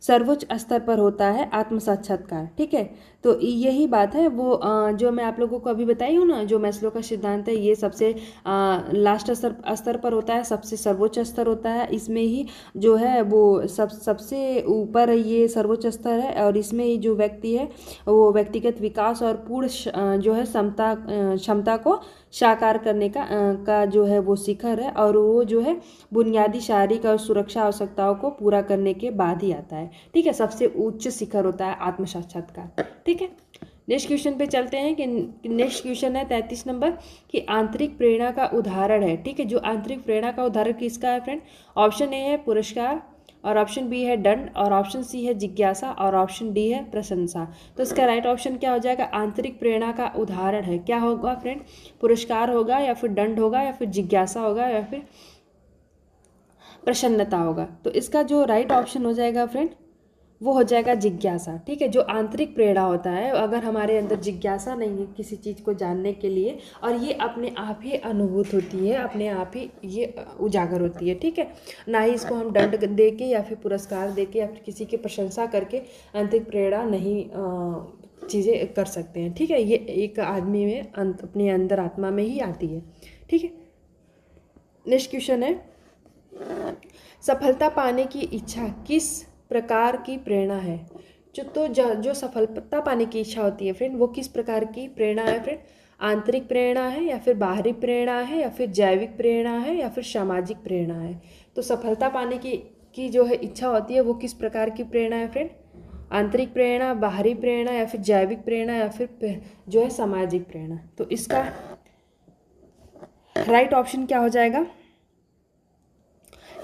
सर्वोच्च स्तर पर होता है आत्म साक्षात्कार। ठीक है, तो यही बात है वो जो मैं आप लोगों को अभी बताई हूँ ना, जो मैस्लो का सिद्धांत है ये सबसे लास्ट स्तर पर होता है, सबसे सर्वोच्च स्तर होता है। इसमें ही जो है वो सबसे ऊपर ये सर्वोच्च स्तर है, और इसमें ही जो व्यक्ति है वो व्यक्तिगत विकास और पूर्ण जो है क्षमता को साकार करने का जो है वो शिखर है, और वो जो है बुनियादी शारीरिक और सुरक्षा आवश्यकताओं को पूरा करने के बाद ही आता है। ठीक है, सबसे उच्च शिखर होता है आत्म साक्षात्कार। ठीक है, नेक्स्ट क्वेश्चन पे चलते हैं कि नेक्स्ट क्वेश्चन है 33 नंबर कि आंतरिक प्रेरणा का उदाहरण है। ठीक है, जो आंतरिक प्रेरणा का उदाहरण किसका है फ्रेंड? ऑप्शन ए है पुरस्कार, और ऑप्शन बी है दंड, और ऑप्शन सी है जिज्ञासा, और ऑप्शन डी है प्रशंसा। तो इसका राइट ऑप्शन क्या हो जाएगा? आंतरिक प्रेरणा का उदाहरण है क्या होगा फ्रेंड? पुरस्कार होगा, या फिर दंड होगा, या फिर जिज्ञासा होगा, या फिर प्रसन्नता होगा। तो इसका जो राइट ऑप्शन हो जाएगा फ्रेंड वो हो जाएगा जिज्ञासा। ठीक है, जो आंतरिक प्रेरणा होता है, अगर हमारे अंदर जिज्ञासा नहीं है किसी चीज़ को जानने के लिए, और ये अपने आप ही अनुभूत होती है, अपने आप ही ये उजागर होती है। ठीक है, ना ही इसको हम दंड दे के या फिर पुरस्कार दे के या फिर किसी की प्रशंसा करके आंतरिक प्रेरणा नहीं चीज़ें कर सकते हैं। ठीक है, ये एक आदमी में अपने अंदर आत्मा में ही आती है। ठीक है, नेक्स्ट क्वेश्चन है सफलता पाने की इच्छा किस प्रकार की प्रेरणा है? जो सफलता पाने की इच्छा होती है फ्रेंड वो किस प्रकार की प्रेरणा है फ्रेंड? आंतरिक प्रेरणा है, या फिर बाहरी प्रेरणा है, या फिर जैविक प्रेरणा है, या फिर सामाजिक प्रेरणा है? तो सफलता पाने की जो है इच्छा होती है वो किस प्रकार की प्रेरणा है फ्रेंड? आंतरिक प्रेरणा, बाहरी प्रेरणा, या फिर जैविक प्रेरणा, या फिर जो है सामाजिक प्रेरणा? तो इसका राइट ऑप्शन क्या हो जाएगा?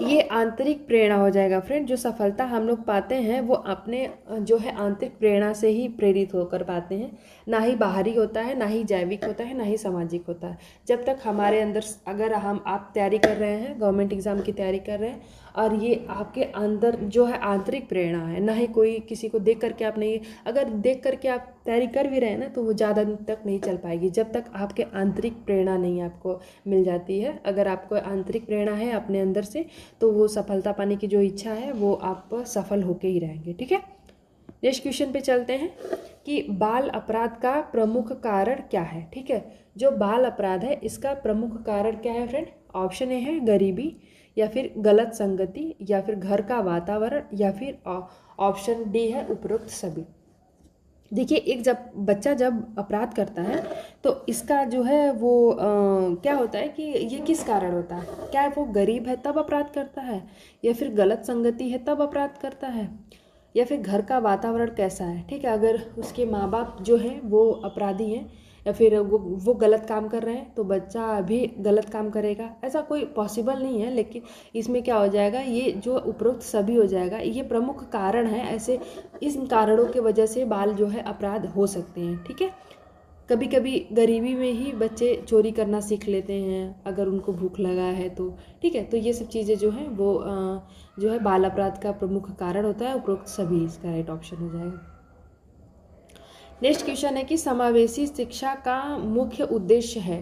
ये आंतरिक प्रेरणा हो जाएगा फ्रेंड। जो सफलता हम लोग पाते हैं वो अपने जो है आंतरिक प्रेरणा से ही प्रेरित होकर पाते हैं, ना ही बाहरी होता है, ना ही जैविक होता है, ना ही सामाजिक होता है। जब तक हमारे अंदर, अगर आप तैयारी कर रहे हैं, गवर्नमेंट एग्जाम की तैयारी कर रहे हैं, और ये आपके अंदर जो है आंतरिक प्रेरणा है, ना ही कोई किसी को देख करके आप नहीं, अगर देख करके आप तैयारी कर भी रहे हैं ना तो वो ज़्यादा दिन तक नहीं चल पाएगी जब तक आपके आंतरिक प्रेरणा नहीं आपको मिल जाती है। अगर आपको आंतरिक प्रेरणा है अपने अंदर से तो वो सफलता पाने की जो इच्छा है वो आप सफल होके ही रहेंगे। ठीक है, नेक्स्ट क्वेश्चन पे चलते हैं कि बाल अपराध का प्रमुख कारण क्या है? ठीक है, जो बाल अपराध है इसका प्रमुख कारण क्या है फ्रेंड? ऑप्शन ए है गरीबी, या फिर गलत संगति, या फिर घर का वातावरण, या फिर ऑप्शन डी है उपरोक्त सभी। देखिए, एक बच्चा जब अपराध करता है तो इसका जो है वो क्या होता है कि ये किस कारण होता है? क्या वो गरीब है तब अपराध करता है, या फिर गलत संगति है तब अपराध करता है, या फिर घर का वातावरण कैसा है? ठीक है, अगर उसके माँ बाप जो हैं वो अपराधी हैं, या फिर वो गलत काम कर रहे हैं तो बच्चा भी गलत काम करेगा, ऐसा कोई पॉसिबल नहीं है। लेकिन इसमें क्या हो जाएगा, ये जो उपरोक्त सभी हो जाएगा, ये प्रमुख कारण है। ऐसे इन कारणों के वजह से बाल जो है अपराध हो सकते हैं। ठीक है, कभी कभी गरीबी में ही बच्चे चोरी करना सीख लेते हैं अगर उनको भूख लगा है तो। ठीक है, तो ये सब चीज़ें जो हैं वो जो है बाल अपराध का प्रमुख कारण होता है, उपरोक्त सभी इसका राइट ऑप्शन हो जाएगा। नेक्स्ट क्वेश्चन है कि समावेशी शिक्षा का मुख्य उद्देश्य है।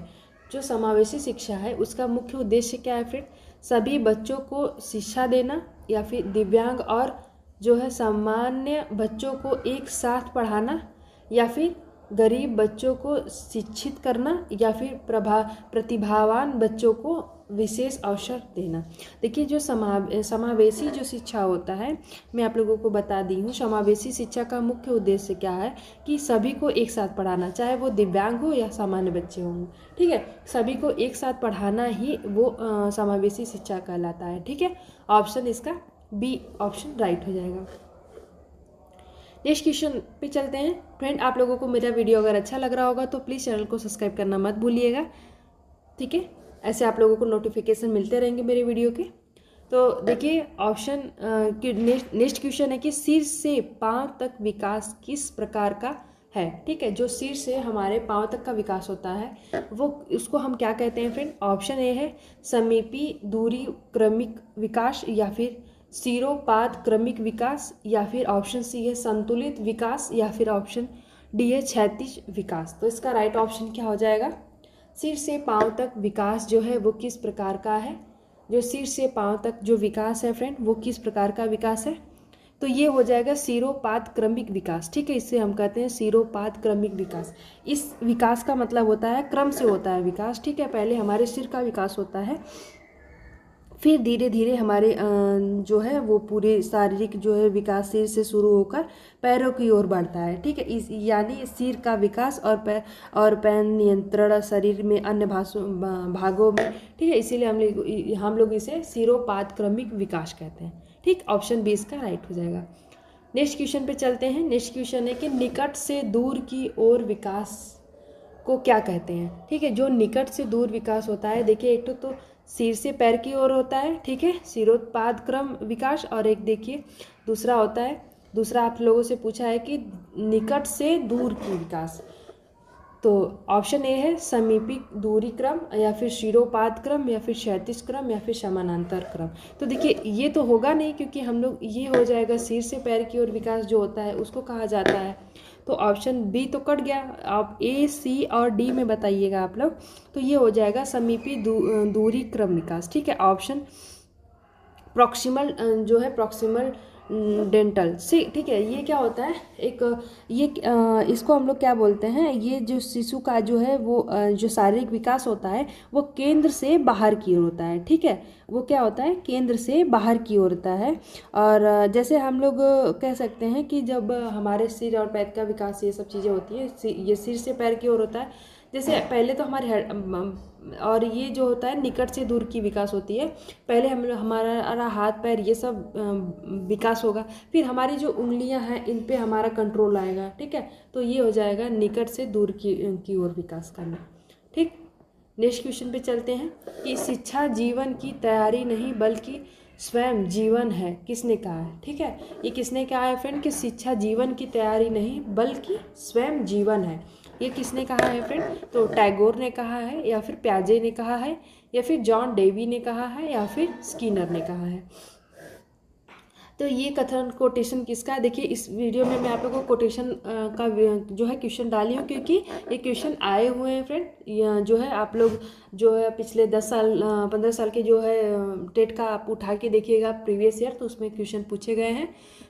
जो समावेशी शिक्षा है उसका मुख्य उद्देश्य क्या है फ्रेंड? सभी बच्चों को शिक्षा देना, या फिर दिव्यांग और जो है सामान्य बच्चों को एक साथ पढ़ाना, या फिर गरीब बच्चों को शिक्षित करना, या फिर प्रतिभावान बच्चों को विशेष अवसर देना। देखिए, जो समावेशी जो शिक्षा होता है, मैं आप लोगों को बता दी हूँ, समावेशी शिक्षा का मुख्य उद्देश्य क्या है कि सभी को एक साथ पढ़ाना, चाहे वो दिव्यांग हो या सामान्य बच्चे हों। ठीक है, सभी को एक साथ पढ़ाना ही वो समावेशी शिक्षा कहलाता है। ठीक है, ऑप्शन इसका बी ऑप्शन राइट हो जाएगा। नेक्स्ट क्वेश्चन पे चलते हैं फ्रेंड। आप लोगों को मेरा वीडियो अगर अच्छा लग रहा होगा तो प्लीज़ चैनल को सब्सक्राइब करना मत भूलिएगा। ठीक है, ऐसे आप लोगों को नोटिफिकेशन मिलते रहेंगे मेरे वीडियो के। तो देखिए, ऑप्शन नेक्स्ट क्वेश्चन है कि सिर से पांव तक विकास किस प्रकार का है? ठीक है, जो सिर से हमारे पांव तक का विकास होता है वो उसको हम क्या कहते हैं फ्रेंड? ऑप्शन ए है समीपी दूरी क्रमिक विकास, या फिर सिरोपाद क्रमिक विकास, या फिर ऑप्शन सी है संतुलित विकास, या फिर ऑप्शन डी है क्षैतिज विकास। तो इसका राइट ऑप्शन क्या हो जाएगा? सिर से पांव तक विकास जो है वो किस प्रकार का है? जो सिर से पांव तक जो विकास है फ्रेंड वो किस प्रकार का विकास है? तो ये हो जाएगा सिरोपाद क्रमिक विकास। ठीक है, इससे हम कहते हैं सिरोपाद क्रमिक विकास। इस विकास का मतलब होता है क्रम से होता है विकास। ठीक है, पहले हमारे सिर का विकास होता है, फिर धीरे धीरे हमारे जो है वो पूरे शारीरिक जो है विकास सिर से शुरू होकर पैरों की ओर बढ़ता है। ठीक है, इस यानी सिर का विकास और पैर नियंत्रण शरीर में अन्य भागों में। ठीक है, इसीलिए हम लोग इसे सिरोपाद क्रमिक विकास कहते हैं। ठीक, ऑप्शन बी इसका राइट हो जाएगा। नेक्स्ट क्वेश्चन पे चलते हैं। नेक्स्ट क्वेश्चन है कि निकट से दूर की ओर विकास को क्या कहते हैं। ठीक है, जो निकट से दूर विकास होता है, देखिए एक तो सिर से पैर की ओर होता है, ठीक है, सिरोत्पाद क्रम विकास, और एक देखिए दूसरा होता है, दूसरा आप लोगों से पूछा है कि निकट से दूर की विकास। तो ऑप्शन ए है समीपी दूरी क्रम, या फिर शिरोपाद क्रम, या फिर क्षैतिज क्रम, या फिर समानांतर क्रम। तो देखिए ये तो होगा नहीं, क्योंकि हम लोग ये हो जाएगा सिर से पैर की ओर विकास जो होता है उसको कहा जाता है। तो ऑप्शन बी तो कट गया, आप ए, सी और डी में बताइएगा आप लोग। तो ये हो जाएगा समीपी दूरी क्रम विकास। ठीक है, ऑप्शन प्रॉक्सिमल जो है प्रॉक्सिमल डेंटल सी। ठीक है, ये क्या होता है, एक ये इसको हम लोग क्या बोलते हैं, ये जो शिशु का जो है वो जो शारीरिक विकास होता है वो केंद्र से बाहर की ओर होता है। ठीक है, वो क्या होता है, केंद्र से बाहर की ओर होता है। और जैसे हम लोग कह सकते हैं कि जब हमारे सिर और पैर का विकास ये सब चीज़ें होती है, ये सिर से पैर की ओर होता है। जैसे पहले तो हमारे और ये जो होता है निकट से दूर की विकास होती है। पहले हमारा हाथ पैर ये सब विकास होगा, फिर हमारी जो उंगलियां हैं इन पे हमारा कंट्रोल आएगा। ठीक है, तो ये हो जाएगा निकट से दूर की ओर विकास करना। ठीक, नेक्स्ट क्वेश्चन पे चलते हैं कि शिक्षा जीवन की तैयारी नहीं बल्कि स्वयं जीवन है, किसने कहा है। ठीक है, ये किसने कहा है फ्रेंड कि शिक्षा जीवन की तैयारी नहीं बल्कि स्वयं जीवन है। ये किसने कहा है फ्रेंड, तो टैगोर ने कहा है, या फिर प्याजे ने कहा है, या फिर जॉन डेवी ने कहा है, या फिर स्किनर ने कहा है। तो ये कथन कोटेशन किसका है, देखिए इस वीडियो में मैं आप लोगों को कोटेशन का जो है क्वेश्चन डाली हूँ, क्योंकि ये क्वेश्चन आए हुए हैं फ्रेंड। जो है आप लोग जो है पिछले 10 साल 15 साल के जो है टेट का आप उठा के देखिएगा प्रीवियस ईयर, तो उसमें क्वेश्चन पूछे गए हैं।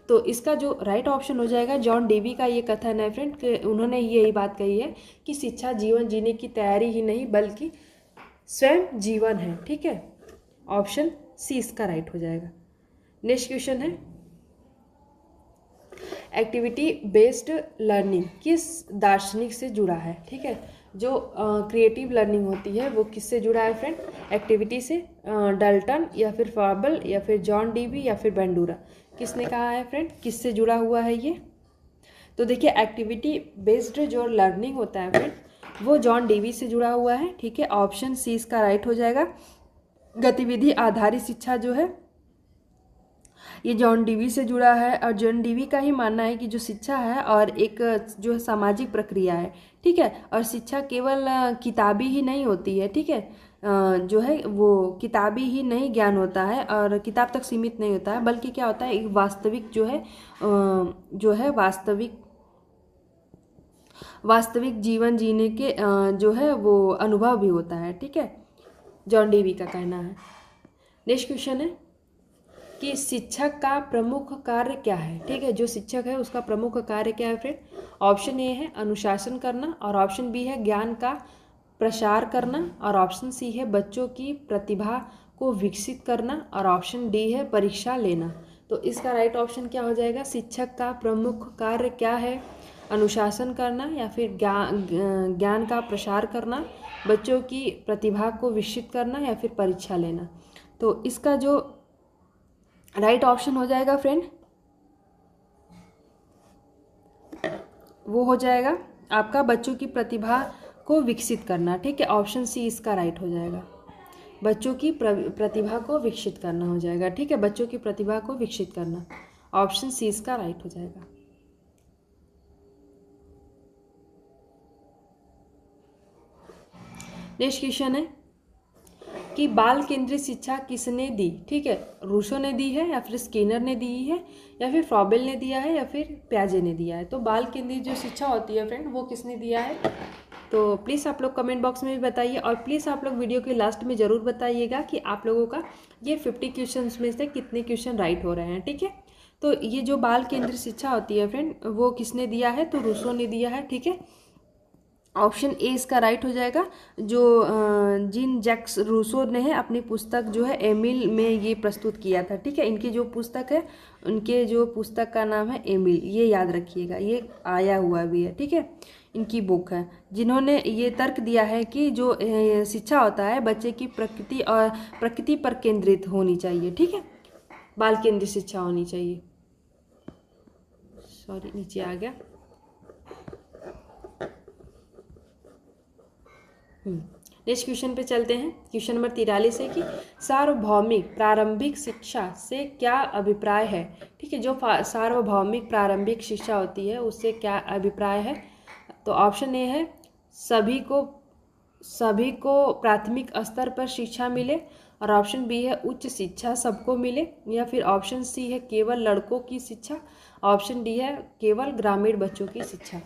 तो इसका जो राइट ऑप्शन हो जाएगा जॉन डेवी का ये कथन है फ्रेंड कि उन्होंने यही बात कही है कि शिक्षा जीवन जीने की तैयारी ही नहीं बल्कि स्वयं जीवन है। ठीक है, ऑप्शन सी इसका राइट हो जाएगा। नेक्स्ट क्वेश्चन है एक्टिविटी बेस्ड लर्निंग किस दार्शनिक से जुड़ा है। ठीक है, जो क्रिएटिव लर्निंग होती है वो किससे जुड़ा है फ्रेंड, एक्टिविटी से, डल्टन या फिर फॉर्बल या फिर जॉन डीवी या फिर बेंडूरा, किसने कहा है फ्रेंड, किससे जुड़ा हुआ है ये। तो देखिए एक्टिविटी बेस्ड जो लर्निंग होता है फ्रेंड वो जॉन डीवी से जुड़ा हुआ है। ठीक है, ऑप्शन सी इसका राइट हो जाएगा। गतिविधि आधारित शिक्षा जो है ये जॉन डीवी से जुड़ा है, और जॉन डीवी का ही मानना है कि जो शिक्षा है और एक जो है सामाजिक प्रक्रिया है। ठीक है, और शिक्षा केवल किताबी ही नहीं होती है। ठीक है, जो है वो किताबी ही नहीं ज्ञान होता है और किताब तक सीमित नहीं होता है, बल्कि क्या होता है एक वास्तविक जो है वास्तविक जीवन जीने के जो है वो अनुभव भी होता है। ठीक है, जॉन डीवी का कहना है। नेक्स्ट क्वेश्चन है कि शिक्षक का प्रमुख कार्य क्या है। ठीक है, जो शिक्षक है उसका प्रमुख कार्य क्या है फ्रेंड, ऑप्शन ए है अनुशासन करना, और ऑप्शन बी है ज्ञान का प्रसार करना, और ऑप्शन सी है बच्चों की प्रतिभा को विकसित करना, और ऑप्शन डी है परीक्षा लेना। तो इसका राइट ऑप्शन क्या हो जाएगा, शिक्षक का प्रमुख कार्य क्या है, अनुशासन करना, या फिर ज्ञान का प्रसार करना, बच्चों की प्रतिभा को विकसित करना, या फिर परीक्षा लेना। तो इसका जो राइट ऑप्शन हो जाएगा फ्रेंड वो हो जाएगा आपका बच्चों की प्रतिभा को विकसित करना। ठीक है, ऑप्शन सी इसका राइट हो जाएगा, बच्चों की प्रतिभा को विकसित करना हो जाएगा। ठीक है, बच्चों की प्रतिभा को विकसित करना, ऑप्शन सी इसका राइट हो जाएगा। नेक्स्ट क्वेश्चन है कि बाल केंद्रित शिक्षा किसने दी। ठीक है, रूसो ने दी है, या फिर स्किनर ने दी है, या फिर फ्रॉबेल ने दिया है, या फिर प्याजे ने दिया है। तो बाल केंद्रित जो शिक्षा होती है फ्रेंड वो किसने दिया है, तो प्लीज़ आप लोग कमेंट बॉक्स में भी बताइए, और प्लीज़ आप लोग वीडियो के लास्ट में ज़रूर बताइएगा कि आप लोगों का ये 50 क्वेश्चन में से कितने क्वेश्चन राइट हो रहे हैं। ठीक है, तो ये जो बाल केंद्रित शिक्षा होती है फ्रेंड वो किसने दिया है, तो रूसो ने दिया है। ठीक है, ऑप्शन ए इसका राइट हो जाएगा। जो जीन जैक्स रूसो ने है अपनी पुस्तक जो है एमिल में ये प्रस्तुत किया था। ठीक है, इनकी जो पुस्तक है उनके जो पुस्तक का नाम है एमिल, ये याद रखिएगा, ये आया हुआ भी है। ठीक है, इनकी बुक है जिन्होंने ये तर्क दिया है कि जो शिक्षा होता है बच्चे की प्रकृति पर केंद्रित होनी चाहिए। ठीक है, बाल केंद्रित शिक्षा होनी चाहिए। सॉरी नीचे आ गया। नेक्स्ट क्वेश्चन पे चलते हैं। क्वेश्चन नंबर 43 है कि सार्वभौमिक प्रारंभिक शिक्षा से क्या अभिप्राय है। ठीक है, जो सार्वभौमिक प्रारंभिक शिक्षा होती है उससे क्या अभिप्राय है। तो ऑप्शन ए है सभी को प्राथमिक स्तर पर शिक्षा मिले, और ऑप्शन बी है उच्च शिक्षा सबको मिले, या फिर ऑप्शन सी है केवल लड़कों की शिक्षा, ऑप्शन डी है केवल ग्रामीण बच्चों की शिक्षा।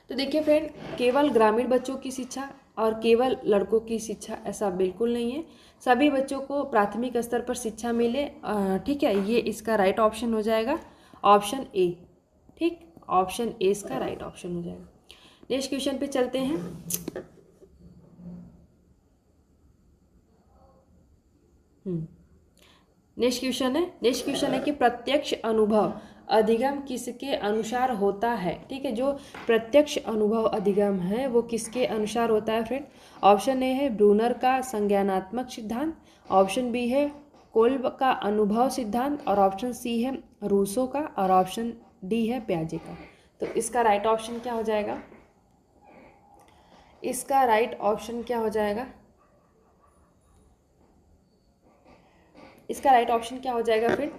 तो देखिए फ्रेंड, केवल ग्रामीण बच्चों की शिक्षा और केवल लड़कों की शिक्षा ऐसा बिल्कुल नहीं है। सभी बच्चों को प्राथमिक स्तर पर शिक्षा मिले, ठीक है, ये इसका राइट ऑप्शन हो जाएगा, ऑप्शन ए। ठीक, ऑप्शन ए इसका राइट ऑप्शन हो जाएगा। नेक्स्ट क्वेश्चन पे चलते हैं। नेक्स्ट क्वेश्चन है कि प्रत्यक्ष अनुभव अधिगम किसके अनुसार होता है। ठीक है, जो प्रत्यक्ष अनुभव अधिगम है वो किसके अनुसार होता है फ्रेंड। ऑप्शन ए है ब्रूनर का संज्ञानात्मक सिद्धांत, ऑप्शन बी है कोल्ब का अनुभव सिद्धांत, और ऑप्शन सी है रूसो का, और ऑप्शन डी है प्याजे का। तो इसका राइट ऑप्शन क्या हो जाएगा। इसका राइट ऑप्शन क्या हो जाएगा। इसका राइट ऑप्शन क्या हो जाएगा फिर।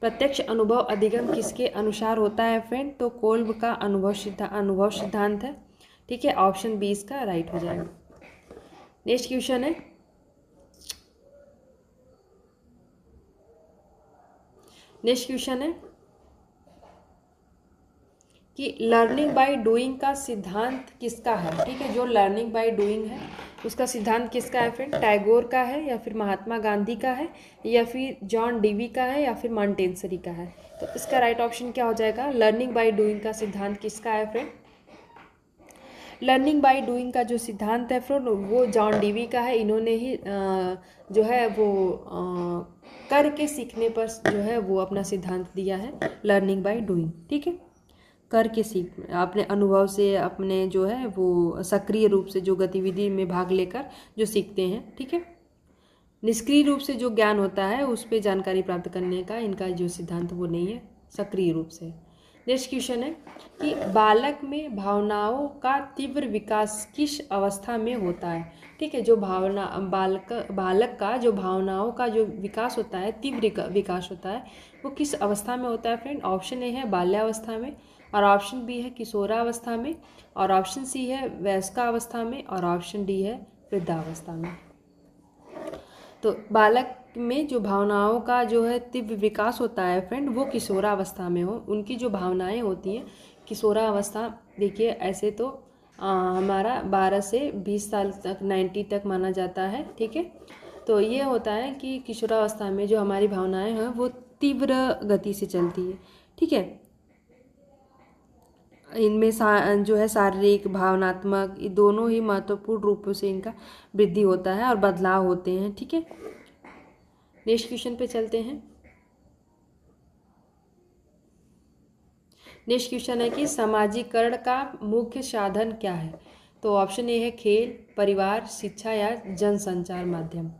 प्रत्यक्ष अनुभव अधिगम किसके अनुसार होता है फ्रेंड। तो कोल्ब का अनुभव सिद्धांत है। ठीक है, ऑप्शन बी इसका राइट हो जाएगा। नेक्स्ट क्वेश्चन है कि लर्निंग बाय डूइंग का सिद्धांत किसका है। ठीक है, जो लर्निंग बाय डूइंग है उसका सिद्धांत किसका है फ्रेंड। टैगोर का है, या फिर महात्मा गांधी का है, या फिर जॉन डीवी का है, या फिर मॉन्टेसरी का है। तो इसका राइट ऑप्शन क्या हो जाएगा। लर्निंग बाय डूइंग का सिद्धांत किसका है फ्रेंड। लर्निंग बाय डूइंग का जो सिद्धांत है फ्रेंड वो जॉन डीवी का है। इन्होंने ही जो है वो करके सीखने पर जो है वो अपना सिद्धांत दिया है, लर्निंग बाय डूइंग। ठीक है, करके सीख, अपने अनुभव से, अपने जो है वो सक्रिय रूप से जो गतिविधि में भाग लेकर जो सीखते हैं। ठीक है, निष्क्रिय रूप से जो ज्ञान होता है उस पर जानकारी प्राप्त करने का इनका जो सिद्धांत वो नहीं है, सक्रिय रूप से। नेक्स्ट क्वेश्चन है कि बालक में भावनाओं का तीव्र विकास किस अवस्था में होता है। ठीक है, जो बालक का जो भावनाओं का जो विकास होता है, तीव्र विकास होता है, वो किस अवस्था में होता है फ्रेंड। ऑप्शन ए है बाल्यावस्था में, और ऑप्शन बी है किशोरावस्था में, और ऑप्शन सी है वयस्कावस्था में, और ऑप्शन डी है वृद्धावस्था में। तो बालक में जो भावनाओं का जो है तीव्र विकास होता है फ्रेंड वो किशोरावस्था में हो। उनकी जो भावनाएं होती हैं किशोरावस्था, देखिए ऐसे तो हमारा 12 से 20 साल तक 90 तक माना जाता है। ठीक है, तो ये होता है कि किशोरावस्था में जो हमारी भावनाएं हैं वो तीव्र गति से चलती है। ठीक है, इनमें जो है शारीरिक भावनात्मक ये दोनों ही महत्वपूर्ण रूपों से इनका वृद्धि होता है और बदलाव होते हैं। ठीक है, नेक्स्ट क्वेश्चन पे चलते हैं। नेक्स्ट क्वेश्चन है कि समाजीकरण का मुख्य साधन क्या है। तो ऑप्शन ए है खेल, परिवार, शिक्षा या जनसंचार माध्यम।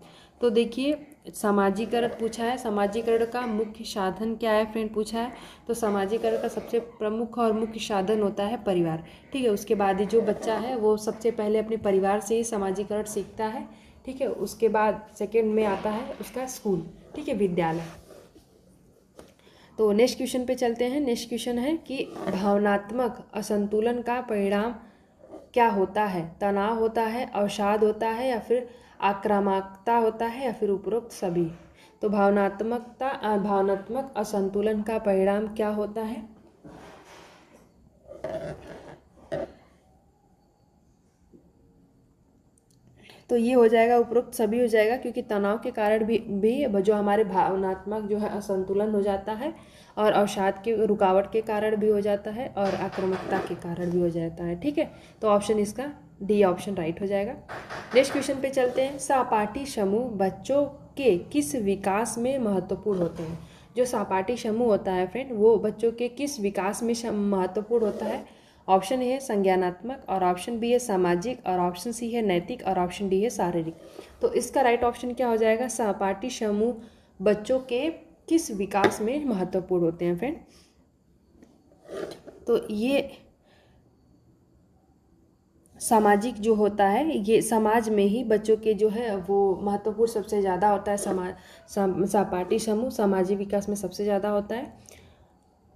तो देखिए समाजीकरण पूछा है, समाजीकरण का मुख्य साधन क्या है फ्रेंड पूछा है। तो समाजीकरण का सबसे प्रमुख और मुख्य साधन होता है परिवार। ठीक है, उसके बाद ही जो बच्चा है वो सबसे पहले अपने परिवार से ही समाजीकरण सीखता है। ठीक है, उसके बाद सेकंड में आता है उसका स्कूल, ठीक है, विद्यालय। तो नेक्स्ट क्वेश्चन पे चलते हैं। नेक्स्ट क्वेश्चन है कि भावनात्मक असंतुलन का परिणाम क्या होता है। तनाव होता है, अवसाद होता है, या फिर आक्रामकता होता है, या फिर उपरोक्त सभी। तो भावनात्मक असंतुलन का परिणाम क्या होता है। तो ये हो जाएगा उपरोक्त सभी हो जाएगा, क्योंकि तनाव के कारण भी जो हमारे भावनात्मक जो है असंतुलन हो जाता है, और अवसाद के रुकावट के कारण भी हो जाता है, और आक्रामकता के कारण भी हो जाता है। ठीक है, तो ऑप्शन इसका डी ऑप्शन राइट हो जाएगा। नेक्स्ट क्वेश्चन पे चलते हैं। सहपाठी समूह बच्चों के किस विकास में महत्वपूर्ण होते हैं। जो सहपाठी समूह होता है फ्रेंड वो बच्चों के किस विकास में महत्वपूर्ण होता है। ऑप्शन ए है संज्ञानात्मक, और ऑप्शन बी है सामाजिक, और ऑप्शन सी है नैतिक, और ऑप्शन डी है शारीरिक। तो इसका राइट ऑप्शन क्या हो जाएगा। सहपाठी समूह बच्चों के किस विकास में महत्वपूर्ण होते हैं फ्रेंड। तो ये सामाजिक जो होता है, ये समाज में ही बच्चों के जो है वो महत्वपूर्ण सबसे ज़्यादा होता है। सहपाठी समूह सामाजिक विकास में सबसे ज़्यादा होता है।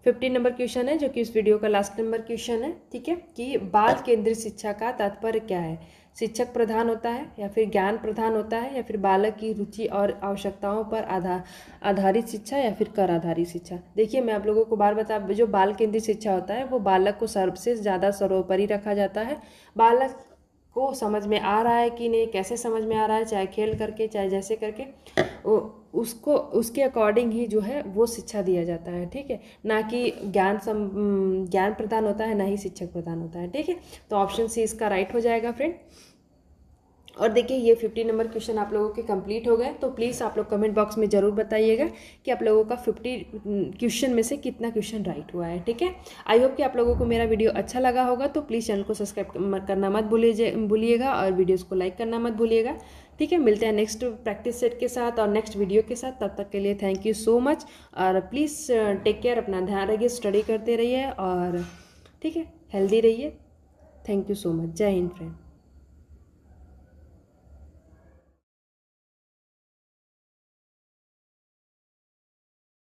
15 नंबर क्वेश्चन है जो कि इस वीडियो का लास्ट नंबर क्वेश्चन है, ठीक है, कि बाल केंद्रित शिक्षा का तात्पर्य क्या है। शिक्षक प्रधान होता है, या फिर ज्ञान प्रधान होता है, या फिर बालक की रुचि और आवश्यकताओं पर आधारित शिक्षा, या फिर कर आधारित शिक्षा। देखिए मैं आप लोगों को बार बता, जो बाल केंद्रित शिक्षा होता है वो बालक को सबसे ज़्यादा सर्वोपरि रखा जाता है। बालक को समझ में आ रहा है कि नहीं, कैसे समझ में आ रहा है, चाहे खेल करके चाहे जैसे करके, उसको उसके अकॉर्डिंग ही जो है वो शिक्षा दिया जाता है, ठीक है, ना कि ज्ञान प्रदान होता है, ना ही शिक्षक प्रदान होता है, ठीक है। तो ऑप्शन सी इसका राइट हो जाएगा फ्रेंड। और देखिए ये 50 नंबर क्वेश्चन आप लोगों के कंप्लीट हो गए। तो प्लीज़ आप लोग कमेंट बॉक्स में ज़रूर बताइएगा कि आप लोगों का 50 क्वेश्चन में से कितना क्वेश्चन राइट हुआ है, ठीक है। आई होप कि आप लोगों को मेरा वीडियो अच्छा लगा होगा। तो प्लीज़ चैनल को सब्सक्राइब करना मत भूलिएगा और वीडियोज़ को लाइक करना मत भूलिएगा, ठीक है। मिलते हैं नेक्स्ट प्रैक्टिस सेट के साथ और नेक्स्ट वीडियो के साथ। तब तक के लिए थैंक यू सो मच, और प्लीज़ टेक केयर, अपना ध्यान रखिए, स्टडी करते रहिए और ठीक है, हेल्दी रहिए। Thank you so much. जय हिंद फ्रेंड।